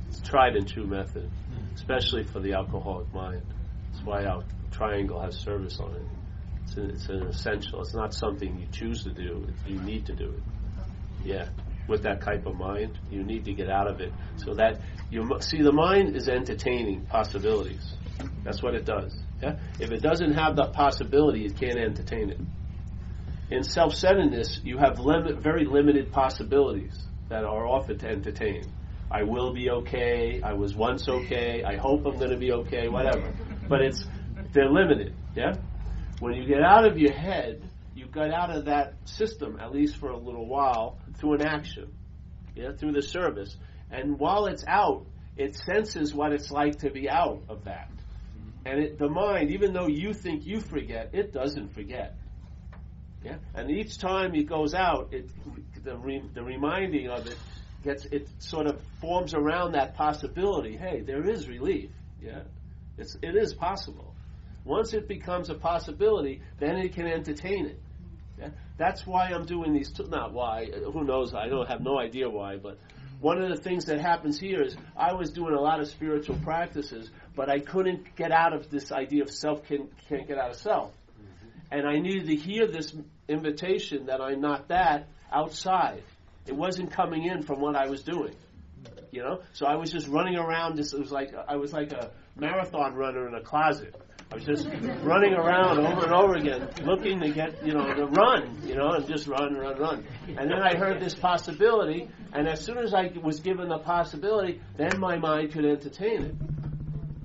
It's a tried and true method, especially for the alcoholic mind. That's why our triangle has service on it. It's an essential. It's not something you choose to do. You need to do it. Yeah. With that type of mind, you need to get out of it. So that the mind is entertaining possibilities. That's what it does. Yeah? If it doesn't have the possibility, it can't entertain it. In self-centeredness, you have very limited possibilities that are offered to entertain. I will be okay. I was once okay. I hope I'm going to be okay. Whatever. But they're limited. Yeah. When you get out of your head, you get out of that system, at least for a little while, through an action. Yeah. Through the service. And while it's out, it senses what it's like to be out of that. And the mind, even though you think you forget, it doesn't forget. Yeah, and each time it goes out, the reminding of it sort of forms around that possibility. Hey, there is relief. Yeah, it is possible. Once it becomes a possibility, then it can entertain it. Yeah? That's why I'm doing these. Not why. Who knows? I have no idea why, but. One of the things that happens here is I was doing a lot of spiritual practices, but I couldn't get out of this idea of self can't get out of self. And I needed to hear this invitation that I'm not that outside. It wasn't coming in from what I was doing. You know? So I was just running around. I was like a marathon runner in a closet. I was just running around over and over again, looking to get, to run, and just run. And then I heard this possibility, and as soon as I was given the possibility, then my mind could entertain it.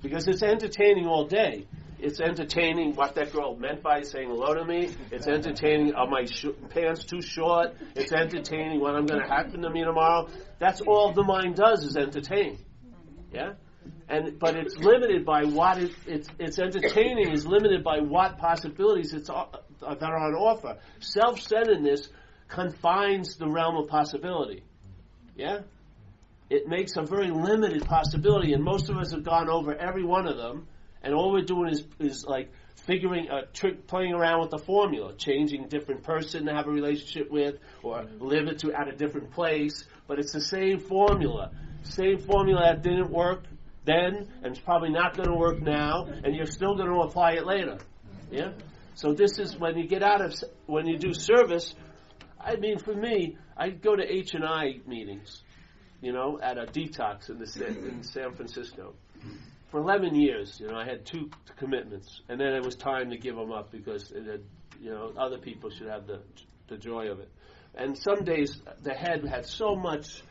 Because it's entertaining all day. It's entertaining what that girl meant by saying hello to me. It's entertaining, are my pants too short? It's entertaining what I'm going to happen to me tomorrow. That's all the mind does is entertain. Yeah? But it's limited by what it's entertaining is limited by what possibilities that are on offer. Self-centeredness confines the realm of possibility. Yeah? It makes a very limited possibility, and most of us have gone over every one of them, and all we're doing is like figuring a trick, playing around with the formula, changing different person to have a relationship with, or live it at a different place, but it's the same formula that didn't work then, and it's probably not going to work now, and you're still going to apply it later. Yeah? So this is when you get when you do service. I mean, for me, I go to H&I meetings, at a detox in San Francisco. For 11 years, I had 2 commitments, and then it was time to give them up because it had, other people should have the joy of it. And some days the head had so much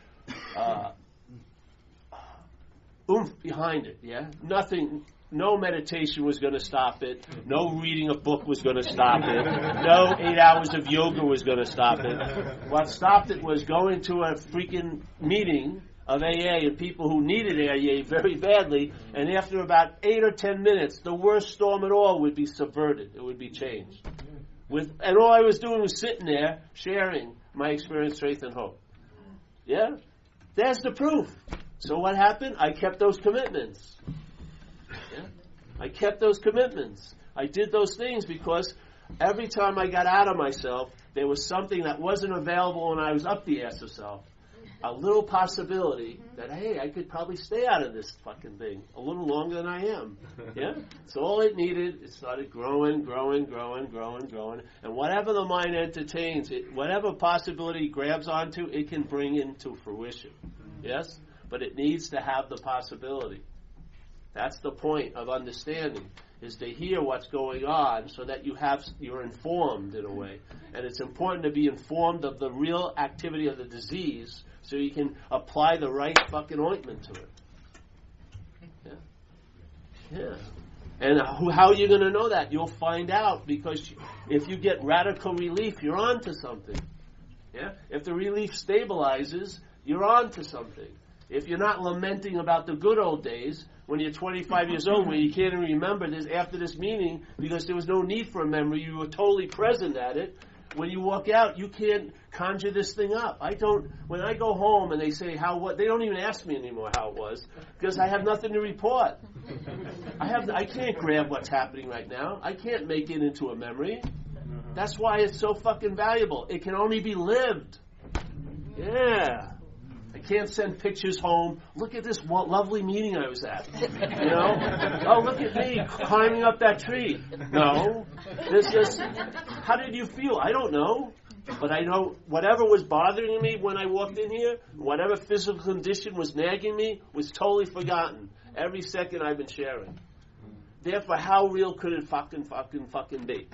oomph behind it. Yeah, nothing. No meditation was going to stop it. No reading a book was going to stop it. No 8 hours of yoga was going to stop it. What stopped it was going to a freaking meeting of AA and people who needed AA very badly, and after about 8 or 10 minutes, the worst storm at all would be subverted. It would be changed. And all I was doing was sitting there, sharing my experience, faith, and hope. Yeah? There's the proof. So what happened? I kept those commitments. Yeah? I kept those commitments. I did those things because every time I got out of myself, there was something that wasn't available when I was up the ass of self. A little possibility that, hey, I could probably stay out of this fucking thing a little longer than I am. Yeah? So all it needed, it started growing. And whatever the mind entertains, whatever possibility it grabs onto, it can bring into fruition. Yes? But it needs to have the possibility. That's the point of understanding, is to hear what's going on so that you're informed in a way. And it's important to be informed of the real activity of the disease so you can apply the right fucking ointment to it. Yeah. And how are you going to know that? You'll find out, because if you get radical relief, you're on to something. Yeah? If the relief stabilizes, you're on to something. If you're not lamenting about the good old days, when you're 25 years old, where you can't even remember this after this meeting because there was no need for a memory, you were totally present at it. When you walk out, you can't conjure this thing up. When I go home and they say what, they don't even ask me anymore how it was, because I have nothing to report. I can't grab what's happening right now. I can't make it into a memory. That's why it's so fucking valuable. It can only be lived. Yeah. I can't send pictures home. Look at this lovely meeting I was at. Oh, look at me climbing up that tree. No. How did you feel? I don't know. But I know whatever was bothering me when I walked in here, whatever physical condition was nagging me, was totally forgotten. Every second I've been sharing. Therefore, how real could it fucking be?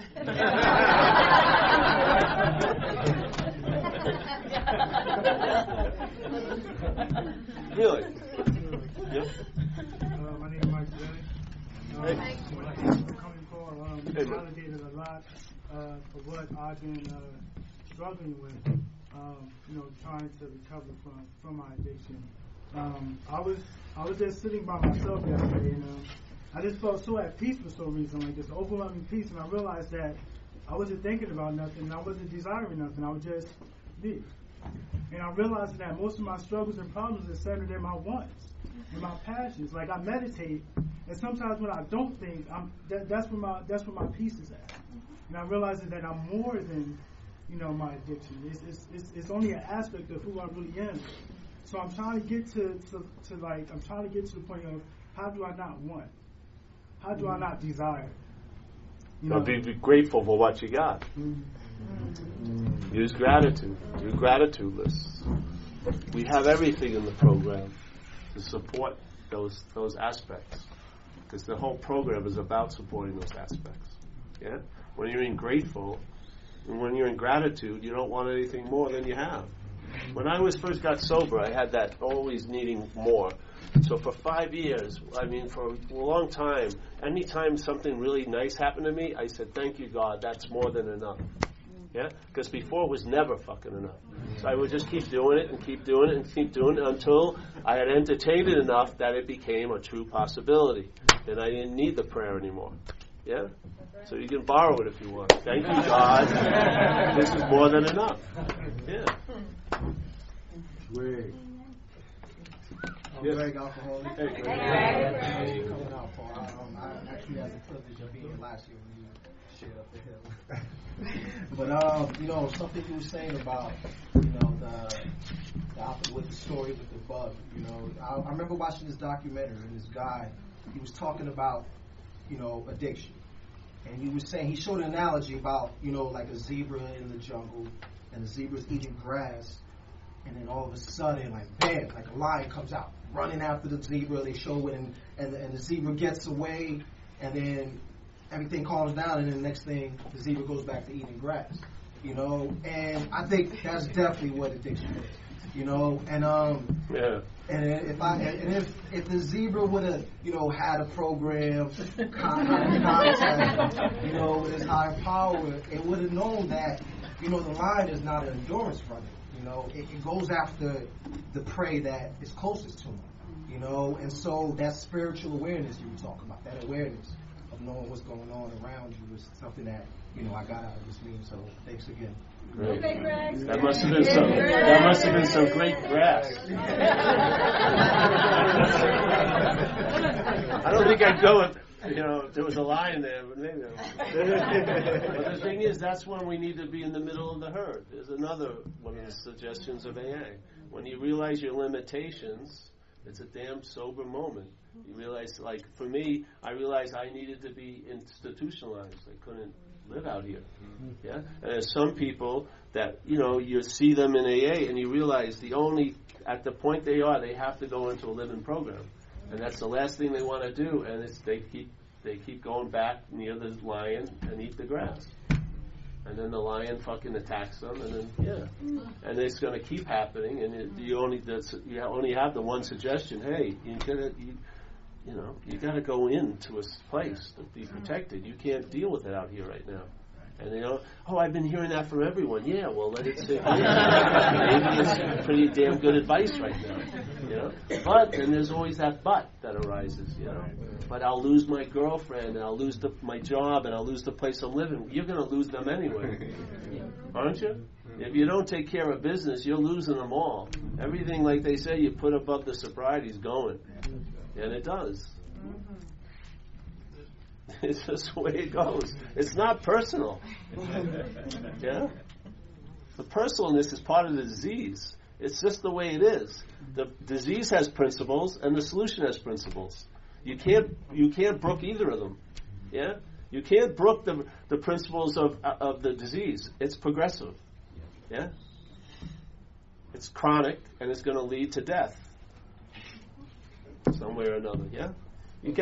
Really? Yep. My name is Mike Zelly. I'm coming for validated a lot of what I've been struggling with, trying to recover from my addiction. I was just sitting by myself yesterday, and I just felt so at peace for some reason, like this overwhelming peace, and I realized that I wasn't thinking about nothing, and I wasn't desiring nothing. I was just me. And I realized that most of my struggles and problems are centered in my wants and my passions. Like, I meditate, and sometimes when I don't think, that's where my peace is at. And I realize that I'm more than, my addiction. It's only an aspect of who I really am. So I'm trying to get to the point of, how do I not want? How do I not desire? Be grateful for what you got. Use gratitude. Do gratitude lists. We have everything in the program to support those aspects, because the whole program is about supporting those aspects. Yeah. When you're grateful and when you're in gratitude, you don't want anything more than you have. When I first got sober, I had that always needing more. So for 5 years, for a long time, anytime something really nice happened to me, I said, thank you, God, that's more than enough. Yeah? Because before it was never fucking enough. So I would just keep doing it and keep doing it and keep doing it until I had entertained it enough that it became a true possibility. Then I didn't need the prayer anymore. Yeah? So you can borrow it if you want. Thank you, God. This is more than enough. Yeah. Greg. Yes. Greg, alcoholic. Hey, Greg. Coming out for I actually had the privilege of being here last year when you shared up the hill. But something you were saying about with the story with the bug. I remember watching this documentary, and this guy, he was talking about addiction, and he was saying, he showed an analogy about like a zebra in the jungle, and the zebra's eating grass, and then all of a sudden, like bam, like a lion comes out running after the zebra. They show it, and the zebra gets away, and then everything calms down, and then the next thing, the zebra goes back to eating grass. And I think that's definitely what addiction is. And if the zebra would have had a program, contact, with his higher power, it would have known that the lion is not an endurance runner. It goes after the prey that is closest to him. And so that spiritual awareness you were talking about, that awareness of knowing what's going on around you, is something that I got out of this meeting. So thanks again. Great. That must have been some great grass. I don't think I'd go if there was a lion there, but maybe. But the thing is, that's when we need to be in the middle of the herd. There's another one of the suggestions of AA. When you realize your limitations, it's a damn sober moment. You realize, like for me, I realized I needed to be institutionalized. I couldn't live out here. Yeah, and there's some people that you see them in AA and you realize at the point they are, they have to go into a living program, and that's the last thing they want to do. And they keep going back near the lion and eat the grass, and then the lion fucking attacks them, and then and it's going to keep happening. And you only have the one suggestion. Hey, you got to go into a place to be protected. You can't deal with it out here right now. And I've been hearing that from everyone. Yeah, well, let it sit. Maybe it's pretty damn good advice right now. But then there's always that but that arises. But I'll lose my girlfriend, and I'll lose my job, and I'll lose the place I'm living. You're going to lose them anyway, aren't you? If you don't take care of business, you're losing them all. Everything, like they say, you put above the sobriety is going. And it does. It's just the way it goes. It's not personal. Yeah? The personalness is part of the disease. It's just the way it is. The disease has principles, and the solution has principles. You can't brook either of them. Yeah? You can't brook the principles of the disease. It's progressive. Yeah? It's chronic, and it's going to lead to death. Some way or another, yeah. You're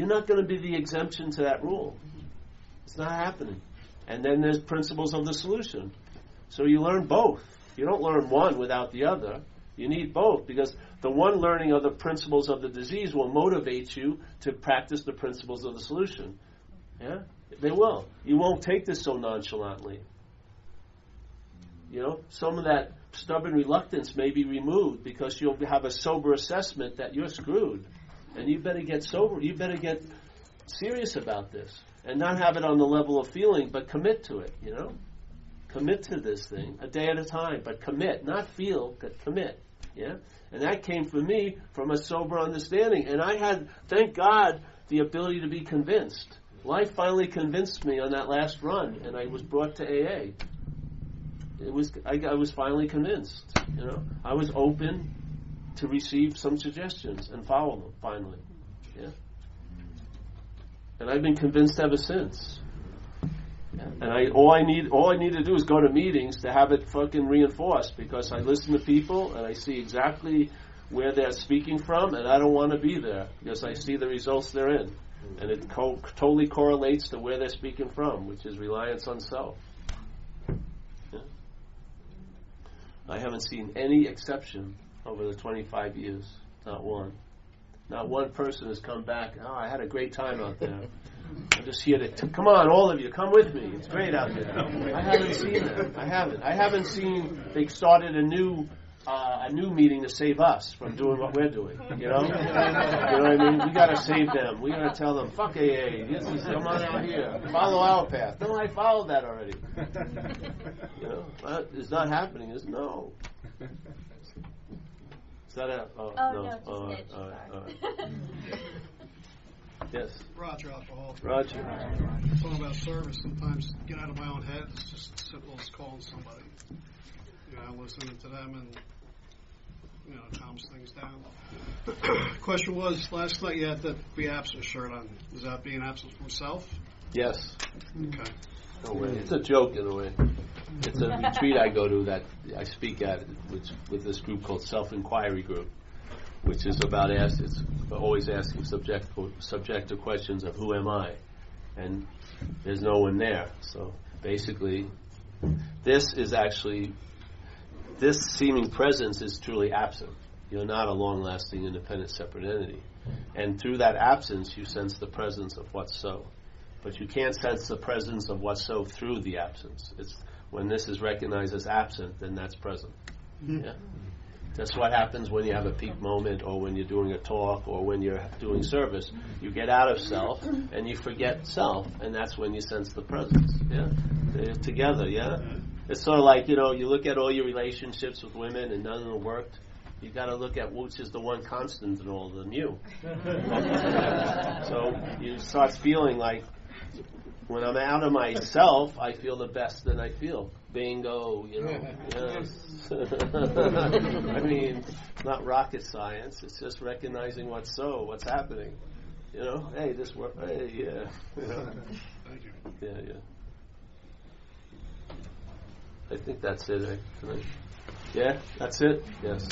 not gonna be the exemption to that rule. It's not happening. And then there's principles of the solution. So you learn both. You don't learn one without the other. You need both, because the one learning of the principles of the disease will motivate you to practice the principles of the solution. Yeah, they will. You won't take this so nonchalantly. Some of that stubborn reluctance may be removed because you'll have a sober assessment that you're screwed, and you better get sober. You better get serious about this, and not have it on the level of feeling, but commit to it. Commit to this thing a day at a time, but commit, not feel, but commit. Yeah, and that came for me from a sober understanding, and I had, thank God, the ability to be convinced. Life finally convinced me on that last run, and I was brought to AA. I was finally convinced. I was open to receive some suggestions and follow them. Finally, yeah. And I've been convinced ever since. Yeah. And all I need to do is go to meetings to have it fucking reinforced, because I listen to people and I see exactly where they're speaking from, and I don't want to be there because I see the results they're in, and it totally correlates to where they're speaking from, which is reliance on self. I haven't seen any exception over the 25 years. Not one. Not one person has come back. I had a great time out there. I'm just here to come on, all of you, come with me. It's great out there. I haven't seen that. I haven't seen they started a new a new meeting to save us from doing what we're doing. You know, you know what I mean? We got to save them. We got to tell them, fuck AA. Come on out here, follow our path. No, I followed that already. You know, it's not happening. It's no. Is that a? Oh, no. no, just All Mitch, right. Yes, Roger alcohol. Roger. Talking about service, sometimes get out of my own head. It's just as simple as calling somebody. You know, listening to them and, you know, calms things down. Question was, last night you had the Be Absent shirt on. Is that being absent from self? Yes. Okay. No way. It's a joke in a way. It's a retreat I go to that I speak at with this group called Self-Inquiry Group, which is about it's always asking subjective questions of who am I, and there's no one there. So basically, this seeming presence is truly absent. You're not a long-lasting, independent, separate entity, and through that absence, you sense the presence of what's so. But you can't sense the presence of what's so through the absence. It's when this is recognized as absent, then that's present. Yeah. That's what happens when you have a peak moment, or when you're doing a talk, or when you're doing service. You get out of self and you forget self, and that's when you sense the presence. Yeah, they're together. Yeah, it's sort of like, you know, you look at all your relationships with women and none of them worked. You got to look at which is the one constant in all of them. You. So you start feeling like, when I'm out of myself, I feel the best that I feel. Bingo, you know. Yes. I mean, it's not rocket science. It's just recognizing what's happening. You know, hey, this work. Hey, yeah. You know? Thank you. Yeah. I think that's it. Yeah, that's it. Yes.